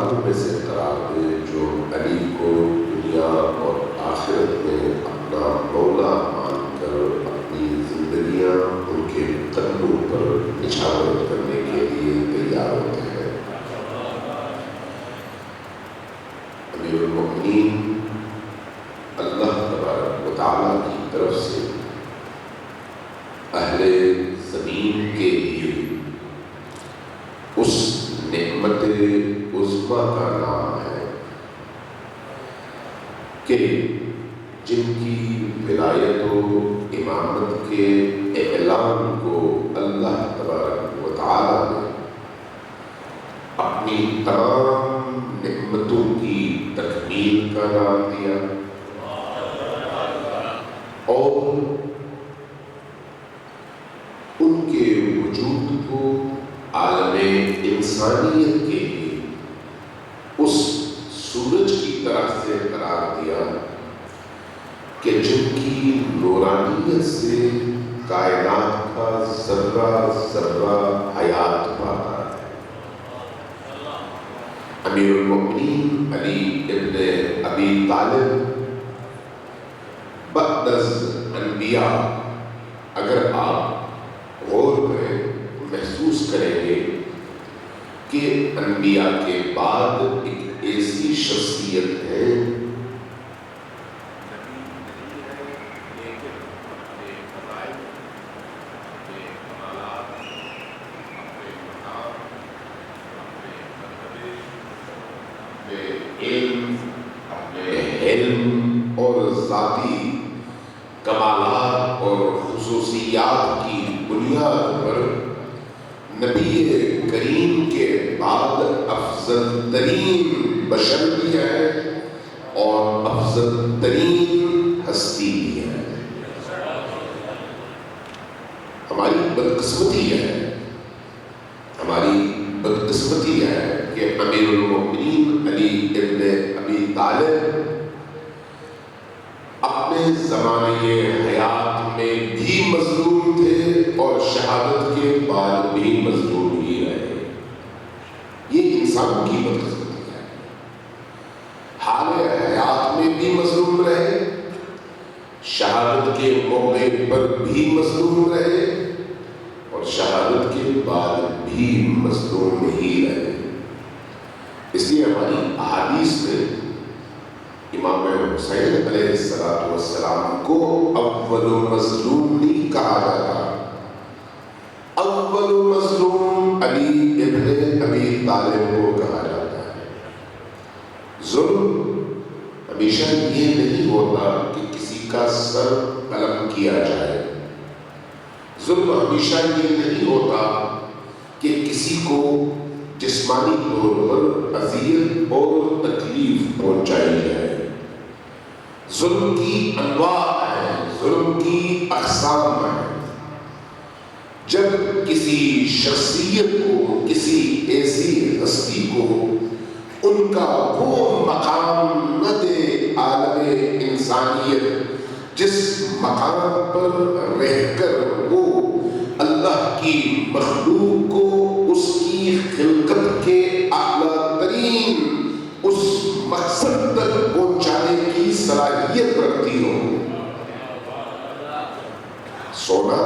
کاموں میں سے قرار دے جو علی کو دنیا اور آخرت میں اپنا مولا مان کر اپنی زندگیاں ان کے قدموں پر نچھاور کرنے کے لیے تیار ہوتے ہیں۔ امیر المؤمنین اللہ تبارک و تعالیٰ کی طرف سے اہل زمین کے لیے اس نعمت عظمیٰ کا نام ہے کہ جن کی ولایت و امامت کے اعلان کو اللہ تبارک و تعالیٰ نے اپنی تمام نعمتوں کی تکمیل کا نام دیا، اور ان کے وجود کو عالم انسانیت کے لیے اس سورج کی طرح سے قرار دیا کہ جن کی نورانیت سے کائنات کا ذرہ ذرہ حیات پاتا ہے۔ امیر المؤمنین علی ابن ابی طالب بعد از انبیاء اگر آپ غور کریں محسوس کریں گے کہ انبیاء کے بعد ایک ایسی شخصیت ہے علم اور ذاتی کمالات اور خصوصیات کی بنیاد پر نبی کریم کے بعد افضل ترین بشر بھی ہے اور افضل ترین ہستی بھی ہے۔ ہماری بدقسمتی ہے کہ امیر المؤمنین علی ابن ابی طالب اپنے زمانے حیات میں بھی مظلوم تھے اور شہادت کے بعد بھی مظلوم ہی رہے۔ یہ انسان کی بدقسمتی ہے، حال حیات میں بھی مظلوم رہے، شہادت کے موقع پر بھی مظلوم رہے اور شہادت کے بعد بھی مظلوم ہی رہے۔ اس لیے ہماری احادیث میں امام حسین علیہ السلام کو اول مظلوم نہیں کہا جاتا، اول مظلوم علی ابن ابی طالب کو کہا جاتا ہے۔ ظلم ہمیشہ یہ نہیں ہوتا کہ کسی کا سر قلم کیا جائے، ظلم ہمیشہ یہ نہیں ہوتا کہ کسی کو جسمانی طور پر اذیت اور تکلیف پہنچائی جائے۔ ظلم کی انواع ہیں، ظلم کی اقسام ہیں۔ جب کسی شخصیت کو، کسی ایسی ہستی کو ان کا وہ مقام نہ دے عالم انسانیت جس مقام پر رہ کر وہ اللہ کی مخلوق کو اس کی خلقت کے اعلیٰ ترین اس مقصد تک پہنچانے کی صلاحیت رکھتی ہو۔ سونا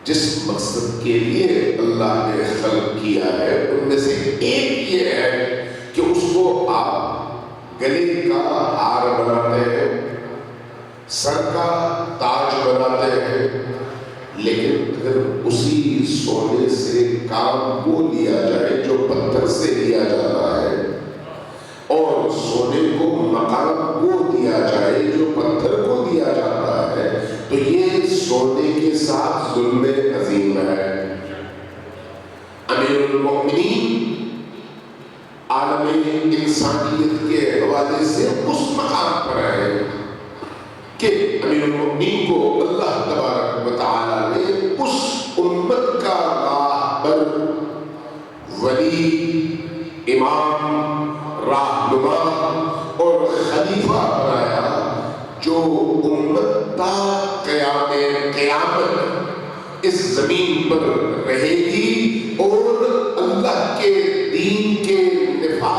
جس مقصد کے لیے اللہ نے خلق کیا ہے ان میں سے ایک یہ ہے کہ اس کو آپ گلے کا ہار بناتے ہیں، سر کا تاج بناتے ہیں، لیکن اگر اسی سونے سے کام وہ لیا جائے جو پتھر سے لیا جاتا ہے اور سونے کو مقام وہ دیا جائے جو پتھر کو دیا جاتا ہے تو یہ سونے کے ساتھ ظلم عظیم ہے۔ امیر المؤمنین عالم انسانیت کے حوالے سے اس مقام پر ہے کہ امیر المؤمنین کو اللہ تبارک و تعالیٰ نے اس امت کا راہبر، ولی، امام، رہنما اور خلیفہ بنایا جو امت تا قیامت اس زمین پر رہے گی اور اللہ کے دین کے نفاذ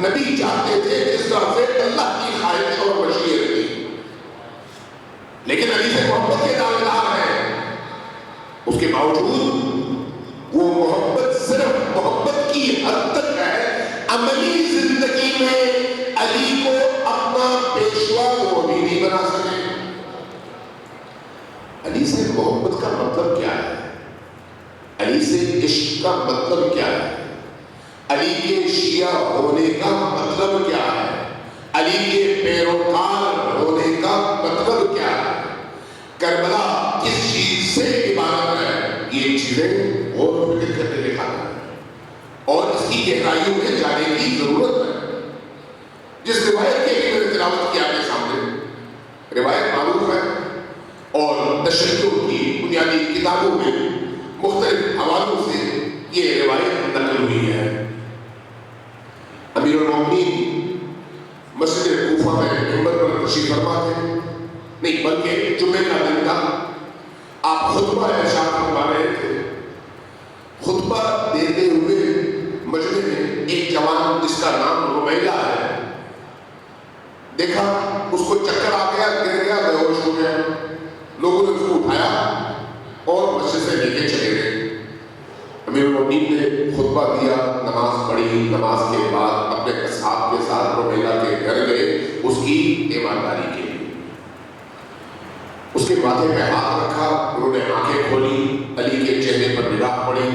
نبی چاہتے تھے جس طرح سے اللہ کی خواہش اور مشیت تھی، لیکن نبی سے محبت کے دعوے دار ہیں، اس کے باوجود وہ محبت صرف محبت کی حد تک ہے، عملی زندگی میں علی کو اپنا پیشوا وہ بھی نہیں بنا سکے۔ علی سے محبت کا مطلب کیا ہے؟ علی سے عشق کا مطلب کیا ہے؟ علی کے شیعہ ہونے کا مطلب کیا ہے؟ علی کے پیروکار ہونے کا مطلب کیا ہے؟ کربلا کس چیز سے عبارت ہے؟ یہ چیزیں اور فکر کرنے کے کھانا ہے اور اس کی گہرائیوں میں جانے کی ضرورت ہے۔ جس روایت کے بھی میں نے تلاوت کیا کے سامنے، روایت معروف ہے اور تشیع کی بنیادی کتابوں میں مختلف حوالوں سے یہ روایت نقل ہوئی ہے۔ امیر المومنین مسجد کوفہ میں منبر پر تشریف فرما تھے، نہیں بلکہ جمعے کا دن تھا، آپ خطبہ ارشاد فرما رہے تھے۔ خطبہ دیتے ہوئے مجمع میں ایک جوان جس کا نام رمیلہ ہے، دیکھا اس کو چکر آ گیا، گر گیا، بے ہوش ہو گیا۔ لوگوں نے اس کو اٹھایا اور مسجد سے لے کے چلے گئے۔ امیر المومنین نے خطبہ دیا، نماز پڑھی، نماز کے بعد اپنے اصحاب کے ساتھ رمیلہ کے گھر گئے اس کی تیمارداری کے لیے۔ اس کے ماتھے پہ ہاتھ رکھا، انہوں نے آنکھیں کھولی، علی کے چہرے پر نگاہ پڑی،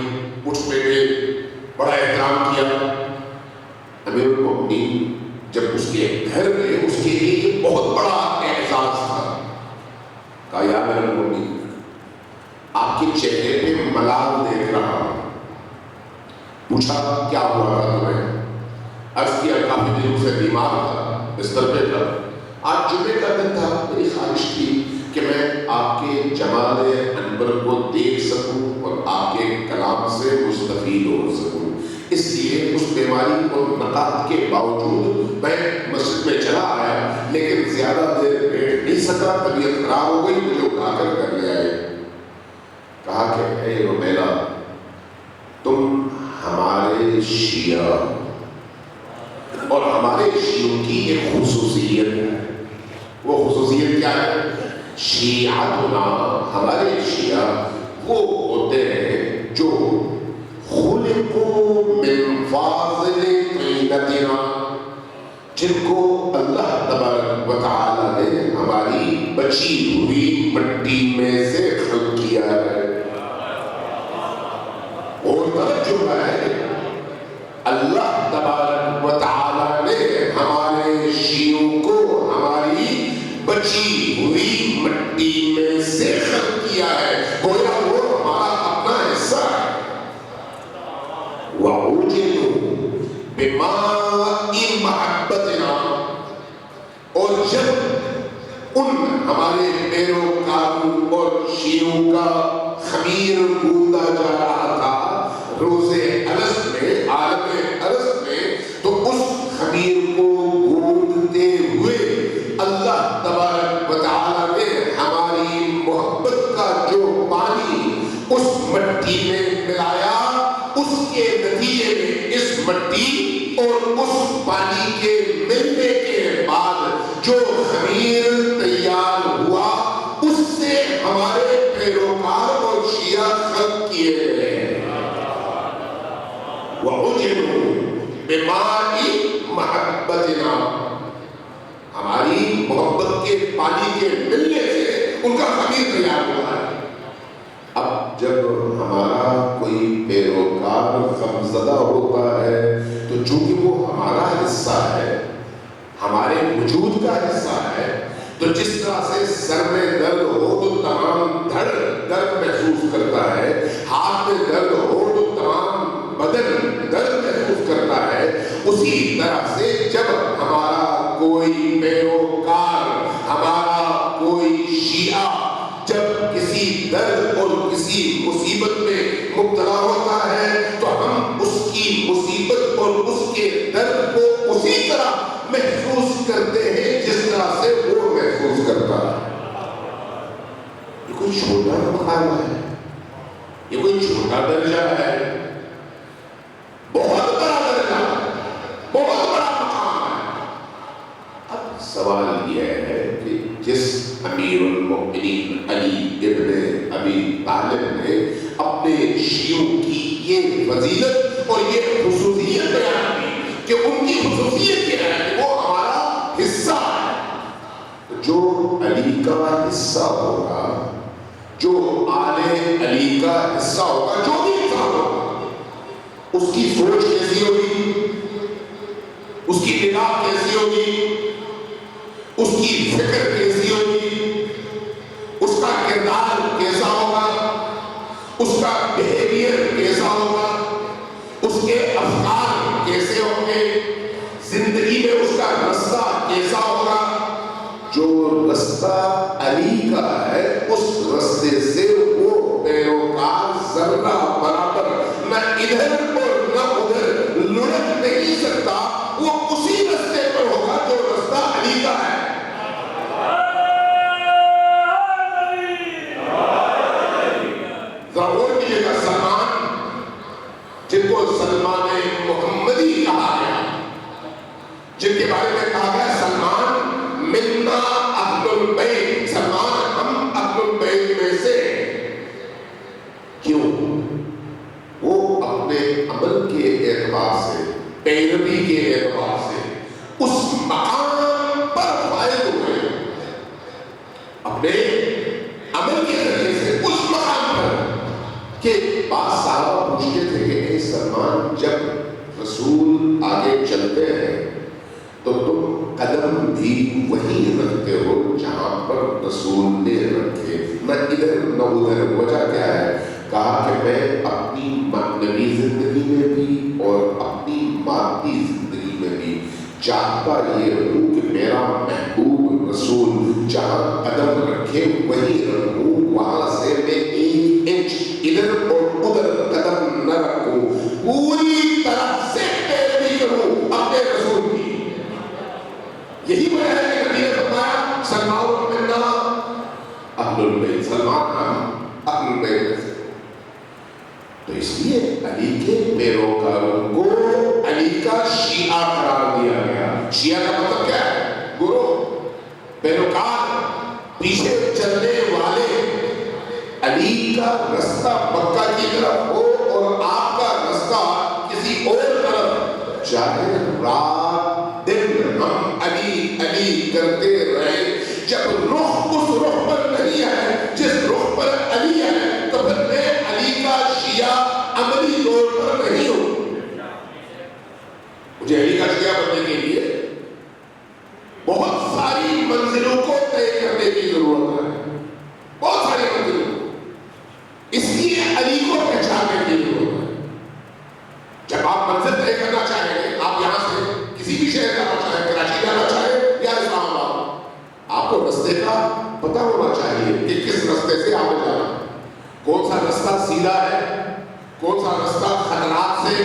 اٹھ بیٹھے، بڑا احترام کیا۔ امیر المومنین جب اس کے گھر گئے اس کے لیے یہ بہت بڑا اعزاز تھا۔ کہا یا امیر المومنین آپ کے چہرے پہ ملال دیکھ رہا ہوں۔ پوچھا کیا ہوا تھا تمہیں؟ عرض کیا کافی دنوں سے بیمار تھا، بستر پہ تھا، آج جمعے کا دن تھا، میری خواہش تھی کہ میں آپ کے جمال انور کو دیکھ سکوں اور آپ کے کلام سے مستفید ہو سکوں، اس لیے اس بیماری اور نقاہت کے باوجود میں مسجد میں چلا آیا، لیکن زیادہ دیر بیٹھ نہیں سکا، طبیعت خراب ہو گئی، مجھے اٹھا کر گھر لے آئے۔ کہا کہ اے رمیلہ تم ہمارے شیعہ اور ہمارے شیعوں کی ایک خصوصیت ہے، وہ خصوصیت کیا ہے؟ شیعتنا، ہمارے شیعہ وہ ہوتے ہیں جو خلقوا من فاضل طینتنا، جن کو اللہ تبارک و تعالی نے ہماری بچی ہوئی مٹی میں سے خلق کیا ہے۔ اور توجہ ہے، اللہ تبارک و تعالی نے ہمارے شیعوں کو ہماری بچی ہوئی مٹی میں سے خلق کیا ہے، گویا وہ ہمارا اپنا حصہ ہے۔ وَعُجِلُوا بِمَاءِ مَحَبَّتِنَا، اور جب ان ہمارے پیروکاروں اور شیعوں کا خمیر گوندا جا رہا تھا روزے الست میں، عالم الست میں، تو اس خمیر کو گوندتے ہوئے اللہ تبارک و تعالی نے ہماری محبت کا جو پانی اس مٹی میں ملایا، اس کے نتیجے میں اس مٹی اور اس پانی کے ملنے کے بعد جو خمیر تیار ہوا، اس سے ہمارے پیروکار اور شیعہ خلق کیے گئے۔ وَعُجِلُوا بِمَاءِ مَحَبَّتِنَا، ہماری محبت کے پانی کے ملنے سے ان کا خمیر تیار ہوا ہے۔ اب جب ہمارا کوئی پیروکار غمزدہ ہوتا ہے تو چونکہ وہ ہمارا حصہ ہے، ہمارے وجود کا حصہ ہے، تو جس طرح سے سر میں درد ہو تو تمام دھڑ درد محسوس کرتا ہے، ہاتھ میں درد ہو تو تمام بدن درد محسوس کرتا ہے، اسی طرح سے جب ہمارا کوئی پیروکار، ہمارا کوئی شیعہ جب کسی درد اور کسی مصیبت میں مبتلا ہوتا ہے تو ہم اس کی مصیبت اور اس کے درد کو اسی طرح محسوس کرتے ہیں جس طرح سے وہ محسوس کرتا ہے۔ یہ کوئی چھوٹا مقام ہے، یہ کوئی چھوٹا درجہ ہے، بہت بڑا درجہ، بہت بڑا فضیلت اور یہ خصوصیت بیان کی کہ ان کی خصوصیت کیا ہے کہ وہ ہمارا حصہ ہے. جو علی کا حصہ ہوگا, جو آل علی کا حصہ ہوگا, جو بھی انسان ہوگا, اس کی سوچ کیسی ہوگی, اس کی نگاہ کیسی ہوگی, اس کی فکر کیسی ہوگی, اس کا کردار کیسا ہوگا, اس کا بیہیویئر کیسا ہوگا, اس کے افکار کیسے ہوں گے, زندگی میں اس کا رستہ کیسا ہوگا. جو رستہ علی کا ہے اس رستے سے وہ پیروکار ذرہ برابر نہ ادھر اور نہ ادھر لڑک نہیں سکتا. وہ اسی رستے پر ہوگا جو رستہ علی کا ہے. ذرا غور کیجیے گا, سلمان جن کو سلمان محمدی کہا گیا, جن کے بارے میں کہا گیا سلمان منا اہل البیت, سلمان ہم اہل البیت میں سے. کیوں؟ وہ اپنے عمل کے اعتبار سے, پیروی کے اعتبار سے اس مقام پر فائز ہوئے, اپنے عمل کے ذریعے سے اس مقام پر کہ بعض صحابہ پوچھتے تھے کہ اے سلمان, جب رسول آگے چلتے ہیں تو تم قدم بھی وہیں رکھتے ہو جہاں پر رسول نے رکھے, نہ ادھر نہ ادھر. وجہ کیا ہے؟ کہا کہ میں اپنی معنوی زندگی میں بھی اور اپنی مادی زندگی میں بھی چاہتا یہ ہوں کہ میرا محبوب رسول جہاں قدم رکھے وہیں رکھوں, وہاں سے میں 1 انچ ادھر اور ادھر قدم نہ رکھوں, پوری طرح سے پیروی کروں اپنے رسول کی. یہی وجہ ہے کہ نبی نے فرمایا سلمان منا اہل البیت, سلمان ہم اہل البیت میں سے. تو اس لیے علی کے پیروکاروں کو علی کا شیعہ قرار دیا گیا. شیعہ کا مطلب کیا ہے؟ گروہ, پیروکار, پیچھے چلنے والے. علی کا رستہ مکہ کی طرف ہو اور آپ کا رستہ کسی اور طرف, چاہے رات دن ہم علی علی کرتے رہے, جب رخ اس رخ پر نہیں ہے جس رخ پر علی ہے تو پھر میں علی کا شیعہ عملی طور پر نہیں ہوں. مجھے علی کا شیعہ بننے کے لیے بہت ساری منزلوں کو طے کرنے کی ضرورت ہے, بہت ساری منزلوں کو. اس لیے علی کو پہچاننے کی ضرورت ہے. جب آپ منزل طے کرنا چاہیں گے, آپ یہاں سے کسی بھی شہر جانا چاہیں, کراچی جانا چاہیں یا اسلام آباد, آپ کو رستے کا پتہ ہونا چاہیے کہ کس رستے سے آپ جانا ہے, کون سا رستہ سیدھا ہے, کون سا رستہ خطرات سے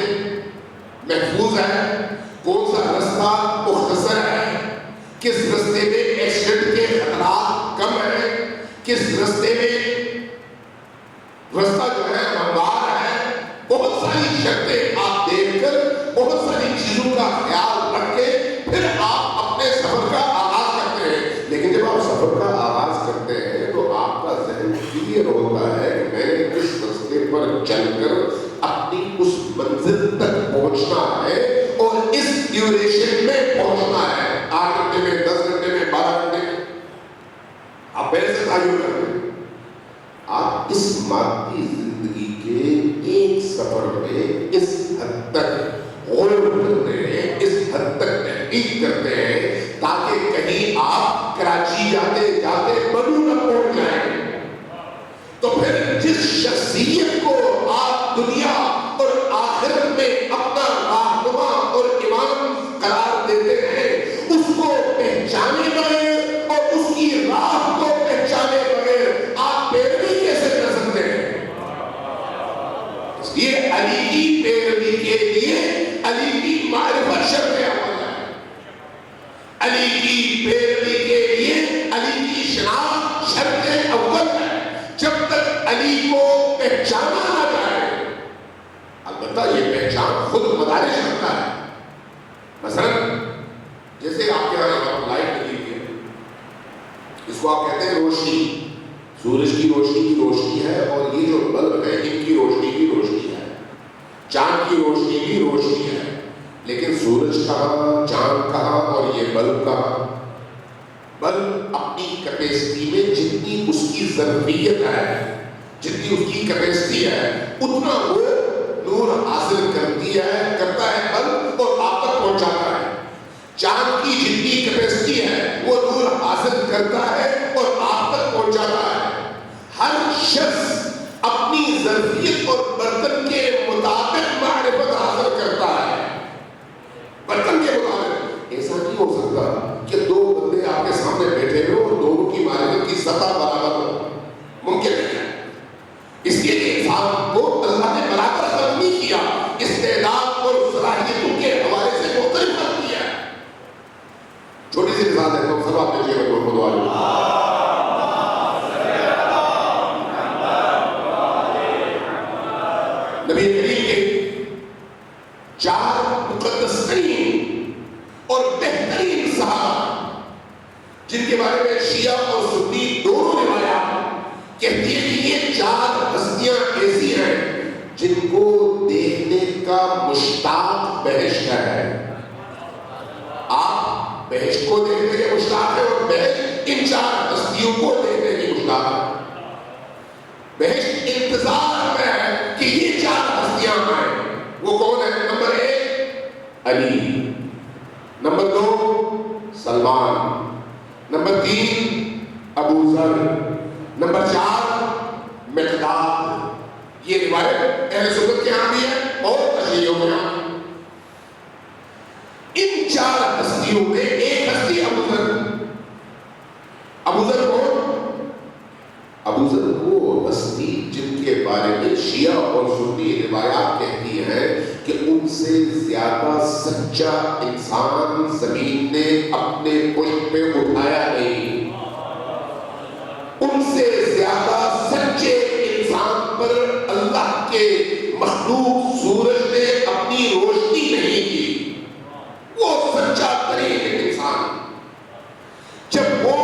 محفوظ ہے, کون سا رستہ مختصر ہے, کس رستے میں ایکسیڈنٹ کے خطرات کم ہیں, کس رستے میں رستہ جو ہے ہموار ہے. بہت ساری شرطیں آپ دیکھ کر, بہت ساری چیزوں کا خیال رکھ کے پھر آپ اپنے سفر کا آغاز کرتے ہیں. لیکن جب آپ سفر کا آغاز کرتے ہیں تو آپ کا ذہن کلیئر ہوتا ہے کہ میں نے کس رستے پر چل کر اپنی اس منزل تک پہنچنا ہے اور اس ڈیوریشن میں پہنچنا ہے, 8 گھنٹے میں, 10 گھنٹے میں, 12 گھنٹے میں. آپ پہلے سے تعین کرتے ہیں. آپ اس مادی زندگی کے ایک سفر میں اس حد تک غور کرتے ہیں, اس حد تک تحقیق کرتے ہیں تاکہ کہیں آپ کراچی جاتے جاتے بنو نہ پہنچ جائیں. تو پھر جس شخصیت کو آپ دنیا اور آخرت میں اپنا راہنما اور امام قرار دیتے ہیں, اس کو پہچانے بغیر اور اس کی راہ کو پہچانے بغیر آپ پیروی کیسے کر سکتے ہیں؟ اس لیے علی کی پیروی کے لیے علی کی معرفت شرط اول ہے. علی کی پیروی کے لیے علی کی شناخت شرط اول ہے. جب تک علی کو پہچانا نہ جائے, البتہ یہ پہچان خود مدارش رکھتا ہے. مثلا جیسے آپ کے یہاں لائٹ لگی ہوئی ہے, اس کو آپ کہتے ہیں روشنی, سورج کی روشنی ہے اور یہ جو بلب ہے ان کی روشنی ہے. چاند کی روشنی بھی روشنی ہے، لیکن سورج کہاں، چاند کہاں، اور یہ بلب کہاں؟ بلب اپنی کیپیسٹی میں جتنی اس کی ظرفیت ہے، جتنی اس کی کیپیسٹی ہے، اتنا وہ نور حاصل کرتا ہے بلب، اور آپ تک پہنچاتا ہے۔ چاند کی جتنی کیپیسٹی ہے وہ نور حاصل کرتا ہے اور آپ تک پہنچاتا ہے۔ ہر شخص اپنی ظرفیت اور برتن کے مطابق معرفت حاصل کرتا ہے، برتن کے مطابق۔ ایسا نہیں ہو سکتا کہ دو بندے آپ کے سامنے بیٹھے ہو اور دونوں کی معرفت کی سطح برابر ہو، ممکن نہیں ہے۔ اس کے لیے انسان کو اللہ نے برابر خلق نہیں کیا، استعداد اور صلاحیتوں کے حوالے سے مختلف خلق کیا ہے۔ چھوٹی سی مثال دیتا ہوں، سب آپ نے جیسے خود نبی کریم کے 4 مقدس ترین اور بہترین صحابہ، جن کے بارے میں شیعہ اور سنی دونوں روایات کہتی ہیں کہ یہ 4 ہستیاں ایسی ہیں جن کو دیکھنے کا مشتاق بہشت ہے۔ آپ بہشت کو دیکھنے کے مشتاق ہیں، اور بہشت ان 4 ہستیوں کو دیکھنے کی مشتاق ہے۔ بہشت انتظار میں ہے کہ یہ 4 ہستیاں آئیں۔ وہ کون ہے؟ نمبر 1 علی، نمبر 2 سلمان، نمبر 3 ابو ذر، نمبر 4 مقداد۔ یہ روایت اہل سنت کے یہاں بھی ہے اور تشیعیوں کے یہاں۔ ان 4 ہستیوں میں ایک ہستی ابو ذر۔ ابو ذر کون؟ ابو ذر وہ ہستی جن کے بارے میں شیعہ اور سنی روایات کہتی ہیں کہ ان سے زیادہ سچا انسان زمین نے اپنے پشت پہ اٹھایا نہیں، ان سے زیادہ سچے انسان پر اللہ کے مخلوق سورج نے اپنی روشنی نہیں کی۔ وہ سچا ترین انسان، جب وہ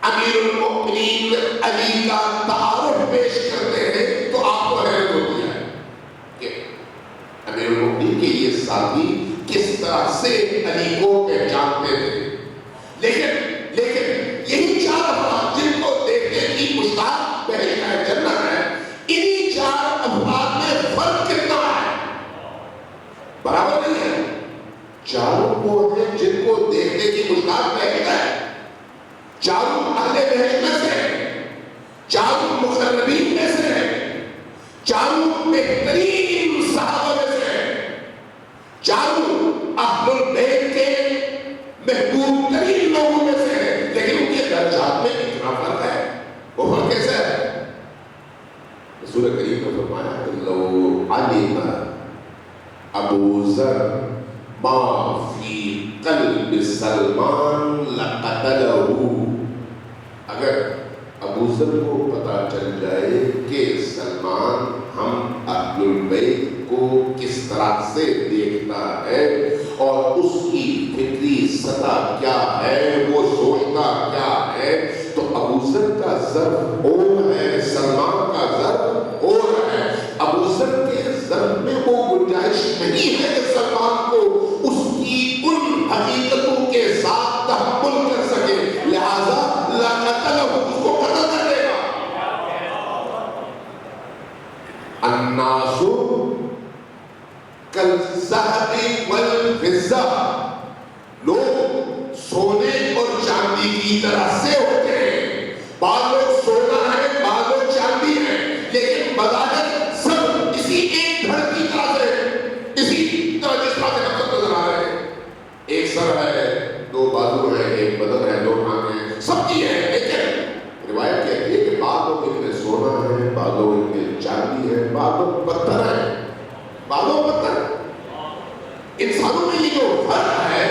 امیر المؤمنین علی کا تعارف پیش کرتے ہیں تو آپ کو حیرت ہوتی ہے کہ امیر المؤمنین کے یہ ساتھی کس طرح سے علی کو پہچانتے تھے۔ لیکن یہی 4 افراد جن کو دیکھنے کی مشتاق بہشت ہے، جنت ہے، انہی 4 افراد میں فرق کتنا ہے؟ برابر نہیں ہے۔ 4 وہ ہیں جن کو دیکھنے کی مشتاق بہشت ہے، 4 اہل بہشت میں سے ہیں، 4 مقربین میں سے ہیں، 4 بہترین صحابہ میں سے ہیں، 4 اہل البیت کے محبوب ترین لوگوں میں سے ہیں، لیکن ان کے درجات میں اتنا فرق ہے۔ وہ فرق کیسے ہے؟ رسول کریم نے فرمایا لو علم ابو ذر ما فی قلب سلمان لقتلہ۔ اگر ابو ذر کو پتا چل جائے کہ سلمان ہم اہل البیت کو کس طرح سے دیکھتا ہے اور اس کی فکری سطح کیا ہے، وہ سوچتا کیا ہے، تو ابو ذر کا ضرب اور ہے، سلمان کا ضرب اور ہے۔ ابو ذر کے ضرب میں وہ گنجائش نہیں ہے کہ سلمان کو اس کی ان حقیقتوں کے ساتھ تحمل کر سکے، لہذا اس کو قتل کر دے گا۔ الناس کالذہب والفضہ، لوگ سونے اور چاندی کی طرح سے ہوتے ہیں۔ بعض لوگ سونا ہے، بعض لوگ چاندی ہے، لیکن بظاہر سب اسی ایک دھڑ کی طرح سے، اسی طرح جس طرح سے ہم سب نظر آ رہے ہیں۔ ایک سر ہے، 2 بازو ہیں، ایک بدن ہے، 2 ٹانگیں ہیں، سب کی ہے، لیکن روایت کہتی ہے کہ بعض لوگ ان میں سونا ہے، بعض لوگ ان میں چاندی ہے، بعض لوگ پتھر ہیں، بعض لوگ پتھر۔ انسانوں میں یہ جو فرق ہے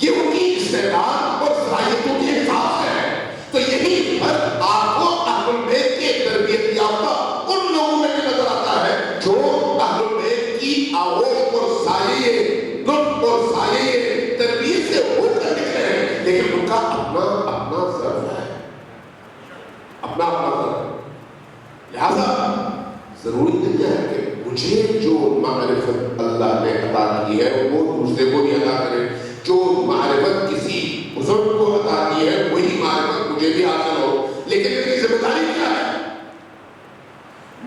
یہ ان کی استعداد اور صلاحیتوں کے حساب سے ہے۔ تو یہی فرق آپ کو اہل البیت کے تربیت یافتہ ان لوگوں میں بھی نظر آتا ہے جو اہل البیت کی آغوش اور سایہ لطف اور سایہ تربیت سے ہو کر نکلے ہیں، لیکن ان کا اپنا ضرف ہے، اپنا ضرف۔ لہذا ضروری نہیں ہے کہ مجھے جو معرفت اللہ نے عطا کی ہے وہ دوسرے کو نہیں عطا کرے، جو معرفت کسی بزرگ کو عطا کی ہے وہی معرفت مجھے بھی حاصل ہو۔ لیکن میری ذمہ داری کیا ہے؟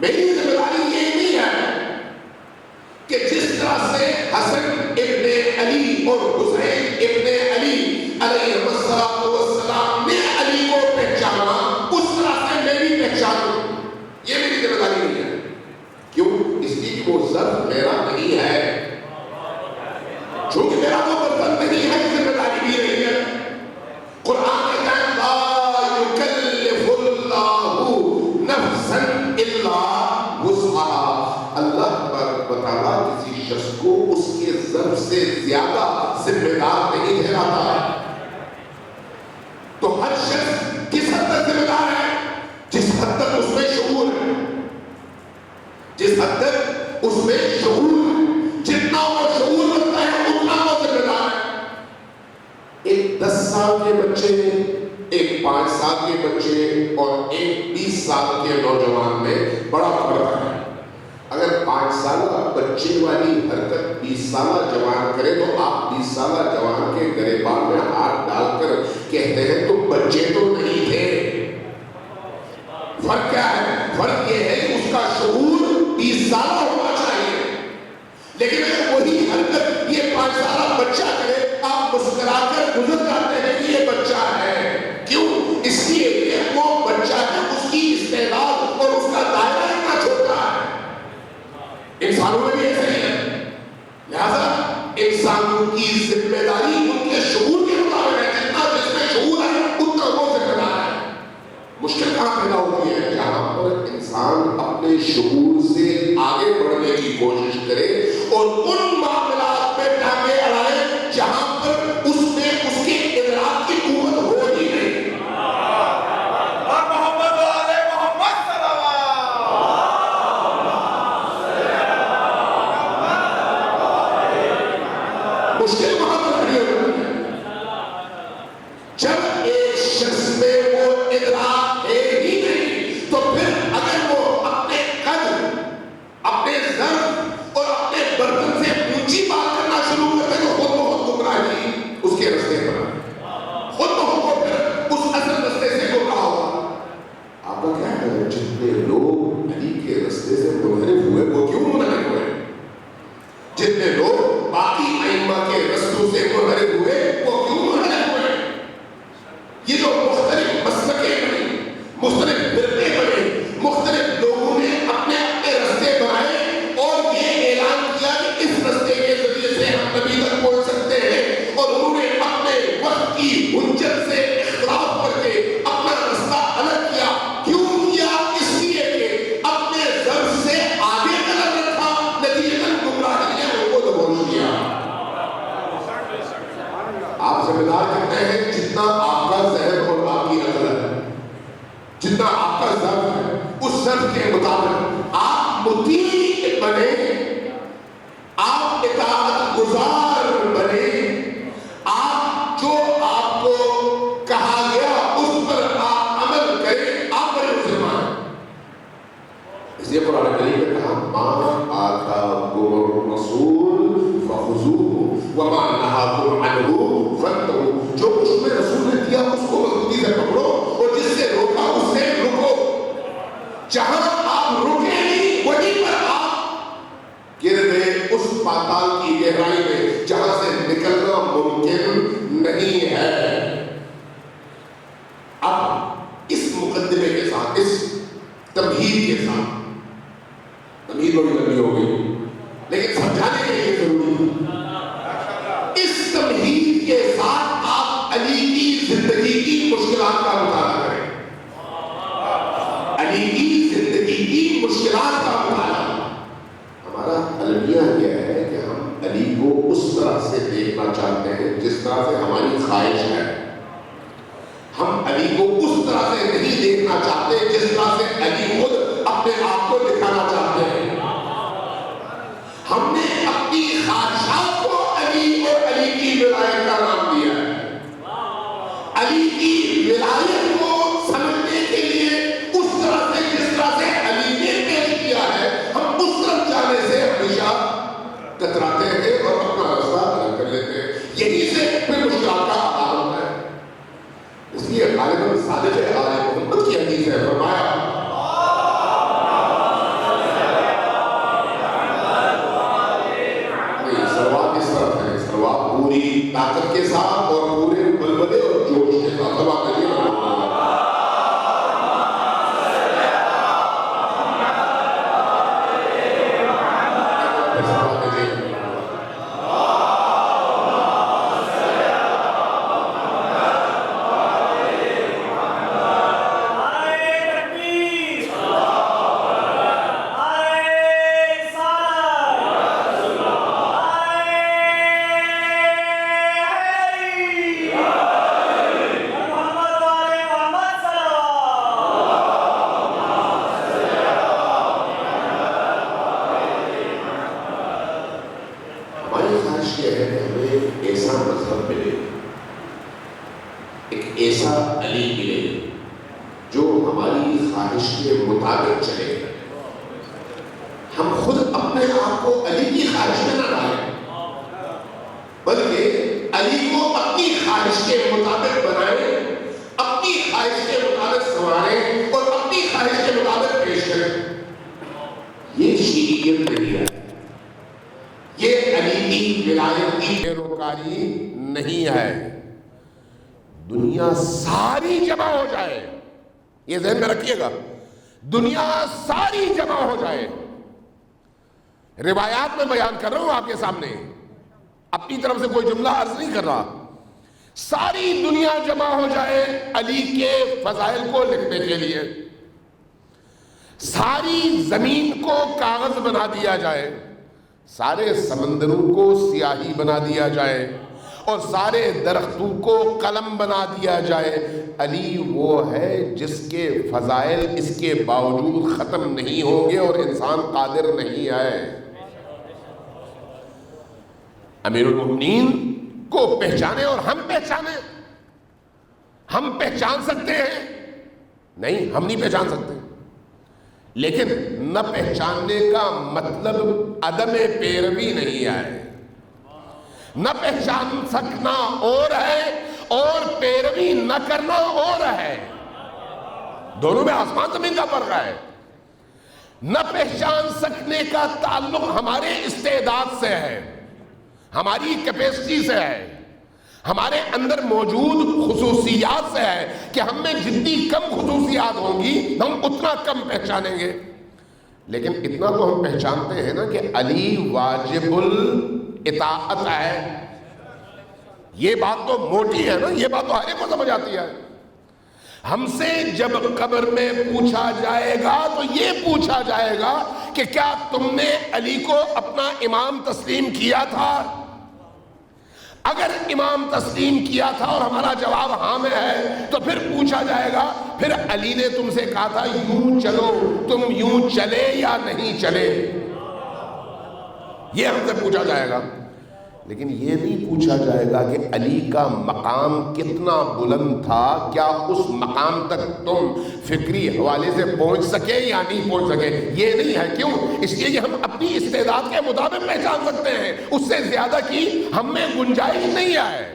میری ذمہ داری یہ نہیں ہے کہ جس طرح سے حسن ابن علی اور حسین ابن علی علیہ السلام نے علی کو پہچانا اس طرح سے میں بھی پہچانوں، یہ میری ذمہ داری نہیں ہے۔ کیوں؟ اس لیے کہ وہ ظرف میرا نہیں ہے، چونکہ میرا وہ برتن نہیں ہے، ذمہ داری بھی نہیں ہے۔ قرآن کہتا ہے لا یکلف اللہ نفسا الا وسعها، اللہ تبارک و تعالیٰ کسی شخص کو اس کے ظرف سے زیادہ ذمہ دار نہیں ٹھہراتا۔ تو ہر شخص کس حد تک ذمہ دار ہے؟ جس حد تک اس میں شعور ہے، جس حد تک اس میں شعور ہے، جتنا وہ شعور رکھتا ہے اتنا وہ ذمہ دار ہے۔ ایک 10 سال کے بچے، ایک 5 سال کے بچے اور ایک 20 سال کے نوجوان میں بڑا فرق ہے۔ اگر 5 سالہ بچے والی حرکت 20 سالہ جوان کرے تو آپ 20 سالہ جوان کے گریبان میں ہاتھ ڈال کر کہتے ہیں تو بچے تو نہیں تھے۔ فرق کیا ہے؟ فرق یہ ہے کہ اس کا شعور 20 سالہ ہونا چاہیے، لیکن اگر وہی حرکت یہ 5 سالہ بچہ کرے آپ مسکرا کر گزر جاتے ہیں کہ یہ بچہ ہے۔ کیوں؟ اس لیے کہ وہ بچہ ہے، اس کی استعداد اور اس کا دائرہ اتنا چھوٹا ہے۔ انسانوں میں بھی ایسا ہی ہے، لہذا انسانوں کی ذمہ داری ان کے شعور کے مطابق ہے، جتنا جس میں شعور ہے اتنا وہ ذمہ دار ہے۔ مشکل کہاں پیدا ہوتی ہے؟ جہاں پر انسان اپنے شعور سے آگے بڑھنے کی کوشش کرے اور ان معاملات میں ٹانگیں اڑائے جہاں پر اس میں اس کے ادراک کی قوت ہو ہی نہیں۔ مشکل وہاں پر کھڑی ہوتی ہے جب ایک شخص میں وہ ادراک ہے ہی نہیں، تو پھر اگر وہ اپنے قد، اپنے ظرف اور اپنے برتن سے اونچی بات کرنا شروع کرتے تو خود بہت گمراہی اس کے رستے پر، خود بہت کو پھر اس اصل رستے سے گمراہ ہوگا۔ آپ کا کیا ہے؟ جتنے لوگ علی کے رستے سے منحرف ہوئے وہ کیوں منحرف ہوئے؟ جتنے لوگ باقی ائمہ کے رستوں سے منحرف ہوئے وہ کیوں منحرف ہوئے؟ یہ جو مختلف مسلکیں بنی، مختلف فرقے بنے، مختلف لوگوں نے اپنے اپنے رستے بنائے اور یہ اعلان کیا کہ اس رستے کے ذریعے سے ہم نبی تک پہنچ سکتے ہیں، اور انہوں نے اپنے وقت کی حجت سے اختلاف کر کے اپنا رستہ الگ کیا۔ کیوں کیا؟ اس لیے کہ اپنے ظرف سے آگے قدم رکھا، نتیجتاً گمراہی نے ان کو دبوچ دیا۔ آپ ذمہ دار کہتے ہیں جتنا آپ کا ذہن اور آپ کی عقل ہے، جتنا آپ کا ظرف ہے، اس ظرف کے مطابق آپ مطیع بنے، آپ اطاعت گزار بنے، آپ جو آپ کو کہا گیا اس پر آپ عمل کریں، آپ بڑے مسلمان۔ اس لیے قرآن کریم نے کہا ما آتاکم الرسول فخذوہ وما نہاکم عنہ فانتہوا، جو کچھ میں رسول نے دیا اس کو مضبوطی سے پکڑو اور جس سے روکا اس سے رکو۔ جہاں آپ رکے نہیں وہیں پر آپ گر گئے اس پاتال کی گہرائی میں جہاں سے نکلنا ممکن نہیں ہے۔ اب اس مقدمے کے ساتھ، اس تمہید کے ساتھ، تمہید بڑی لمبی ہو گئی لیکن سمجھانے کے لیے ضروری ہے، اس تمہید کے ساتھ آپ علی کی زندگی کی مشکلات کا مطالعہ کریں، علی کی زندگی کی مشکلات کا مطالعہ۔ ہمارا المیہ یہ ہے کہ ہم علی کو اس طرح سے دیکھنا چاہتے ہیں جس طرح سے ہماری خواہش ہے، ہم علی کو اس طرح سے نہیں دیکھنا چاہتے جس طرح سے علی خود اپنے آپ کو دکھانا چاہتے ہیں۔ ہم نے اپنی خواہشات کو علی اور علی کی ولایت کا نام دیا ہے۔ علی کی ولایت کو سمجھنے کے لیے اس طرح سے جس طرح سے علی نے پیش کیا ہے ہم اس طرف جانے کتراتے ہیں اور اپنا راستہ الگ کر لیتے ہیں. یہی سے پھر مشکلات کا آغاز ہوتا ہے. اس لیے غالباً صادق آل محمد کی حدیث ہے، فرمایا سلوات اس طرف ہے، سلوات پوری طاقت کے ساتھ اور پورے بلبلے اور جوش کے ساتھ دبا کریے. ایسا علی ملے جو ہماری خواہش کے مطابق چلے. ہم خود اپنے آپ کو علی کی خواہش میں نہ ڈالیں، بلکہ علی کو اپنی خواہش کے مطابق بنائیں، اپنی خواہش کے مطابق سنواریں اور اپنی خواہش کے مطابق پیش کریں. یہ شیعیت نہیں ہے، یہ علی کی ولایت کی پیروکاری نہیں ہے. دنیا ساری جمع ہو جائے، یہ ذہن میں رکھیے گا، دنیا ساری جمع ہو جائے. روایات میں بیان کر رہا ہوں آپ کے سامنے، اپنی طرف سے کوئی جملہ عرض نہیں کر رہا. ساری دنیا جمع ہو جائے علی کے فضائل کو لکھنے کے لیے، ساری زمین کو کاغذ بنا دیا جائے، سارے سمندروں کو سیاہی بنا دیا جائے اور سارے درختوں کو قلم بنا دیا جائے، علی وہ ہے جس کے فضائل اس کے باوجود ختم نہیں ہوں گے اور انسان قادر نہیں ہے. امیر المومنین کو پہچانے اور ہم پہچانے. ہم پہچان سکتے ہیں؟ نہیں، ہم نہیں پہچان سکتے. لیکن نہ پہچاننے کا مطلب عدم پیروی نہیں ہے. نہ پہچان سکنا اور ہے اور پیروی نہ کرنا اور ہے. دونوں میں آسمان زمین کا فرق ہے. نہ پہچان سکنے کا تعلق ہمارے استعداد سے ہے، ہماری کیپیسٹی سے ہے، ہمارے اندر موجود خصوصیات سے ہے کہ ہم میں جتنی کم خصوصیات ہوں گی ہم اتنا کم پہچانیں گے. لیکن اتنا تو ہم پہچانتے ہیں نا کہ علی واجب اطاعت ہے. یہ بات تو موٹی ہے نا، یہ بات تو ہر ایک کو سمجھ آتی ہے. ہم سے جب قبر میں پوچھا جائے گا تو یہ پوچھا جائے گا کہ کیا تم نے علی کو اپنا امام تسلیم کیا تھا؟ اگر امام تسلیم کیا تھا اور ہمارا جواب ہاں میں ہے تو پھر پوچھا جائے گا پھر علی نے تم سے کہا تھا یوں چلو، تم یوں چلے یا نہیں چلے؟ یہ ہم سے پوچھا جائے گا. لیکن یہ نہیں پوچھا جائے گا کہ علی کا مقام کتنا بلند تھا، کیا اس مقام تک تم فکری حوالے سے پہنچ سکے یا نہیں پہنچ سکے. یہ نہیں ہے. کیوں؟ اس لیے کہ ہم اپنی استعداد کے مطابق پہچان سکتے ہیں، اس سے زیادہ کی ہم میں گنجائش نہیں ہے.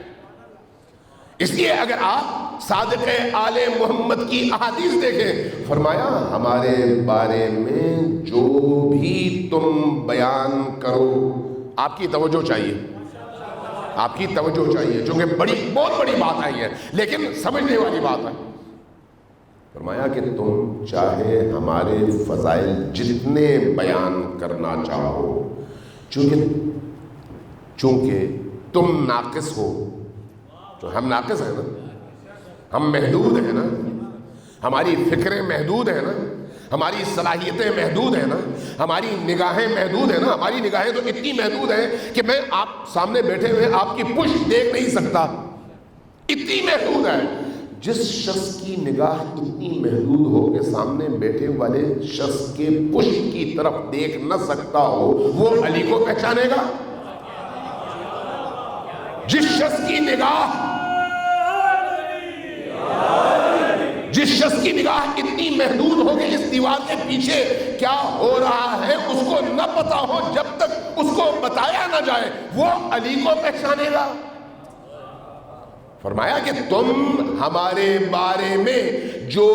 اس لیے اگر آپ صادق آل محمد کی احادیث دیکھیں، فرمایا ہمارے بارے میں جو بھی تم بیان کرو، آپ کی توجہ چاہیے، آپ کی توجہ چاہیے، چونکہ بہت بڑی بات آئی ہے لیکن سمجھنے والی بات ہے. فرمایا کہ تم چاہے ہمارے فضائل جتنے بیان کرنا چاہو، چونکہ تم ناقص ہو. تو ہم ناقص ہیں نا، ہم محدود ہیں نا، ہماری فکریں محدود ہیں نا، ہماری صلاحیتیں محدود ہیں نا، ہماری نگاہیں محدود ہیں نا. ہماری نگاہیں تو اتنی محدود ہیں کہ میں آپ سامنے بیٹھے ہوئے آپ کی پشت دیکھ نہیں سکتا، اتنی محدود ہے. جس شخص کی نگاہ اتنی محدود ہو کہ سامنے بیٹھے والے شخص کے پشت کی طرف دیکھ نہ سکتا ہو، وہ علی کو پہچانے گا؟ جس شخص کی نگاہ اتنی محدود ہو کہ اس دیوار کے پیچھے کیا ہو رہا ہے اس کو نہ پتا ہو، جب تک اس کو بتایا نہ جائے وہ علی کو پہچانے گا؟ فرمایا کہ تم ہمارے بارے میں جو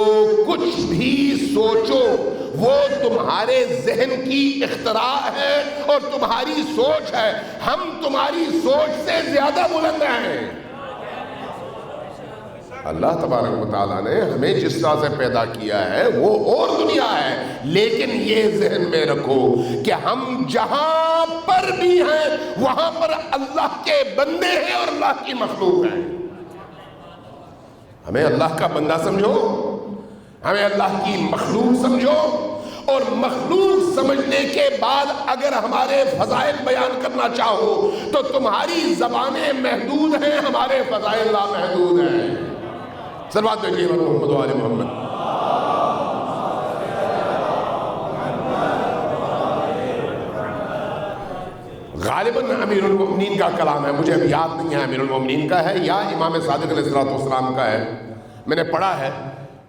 کچھ بھی سوچو وہ تمہارے ذہن کی اختراع ہے اور تمہاری سوچ ہے، ہم تمہاری سوچ سے زیادہ بلند ہیں۔ اللہ تبارک و تعالیٰ نے ہمیں جس طرح سے پیدا کیا ہے وہ اور دنیا ہے، لیکن یہ ذہن میں رکھو کہ ہم جہاں پر بھی ہیں وہاں پر اللہ کے بندے ہیں اور اللہ کی مخلوق ہیں۔ ہمیں اللہ کا بندہ سمجھو، ہمیں اللہ کی مخلوق سمجھو، اور مخلوق سمجھنے کے بعد اگر ہمارے فضائل بیان کرنا چاہو تو تمہاری زبانیں محدود ہیں، ہمارے فضائل لامحدود ہیں۔ صلوات بھیجیے محمد و آل محمد۔ غالباً امیر المؤمنین کا کلام ہے، مجھے اب یاد نہیں ہے امیر المؤمنین کا ہے یا امام صادق علیہ السلام کا ہے، میں نے پڑھا ہے۔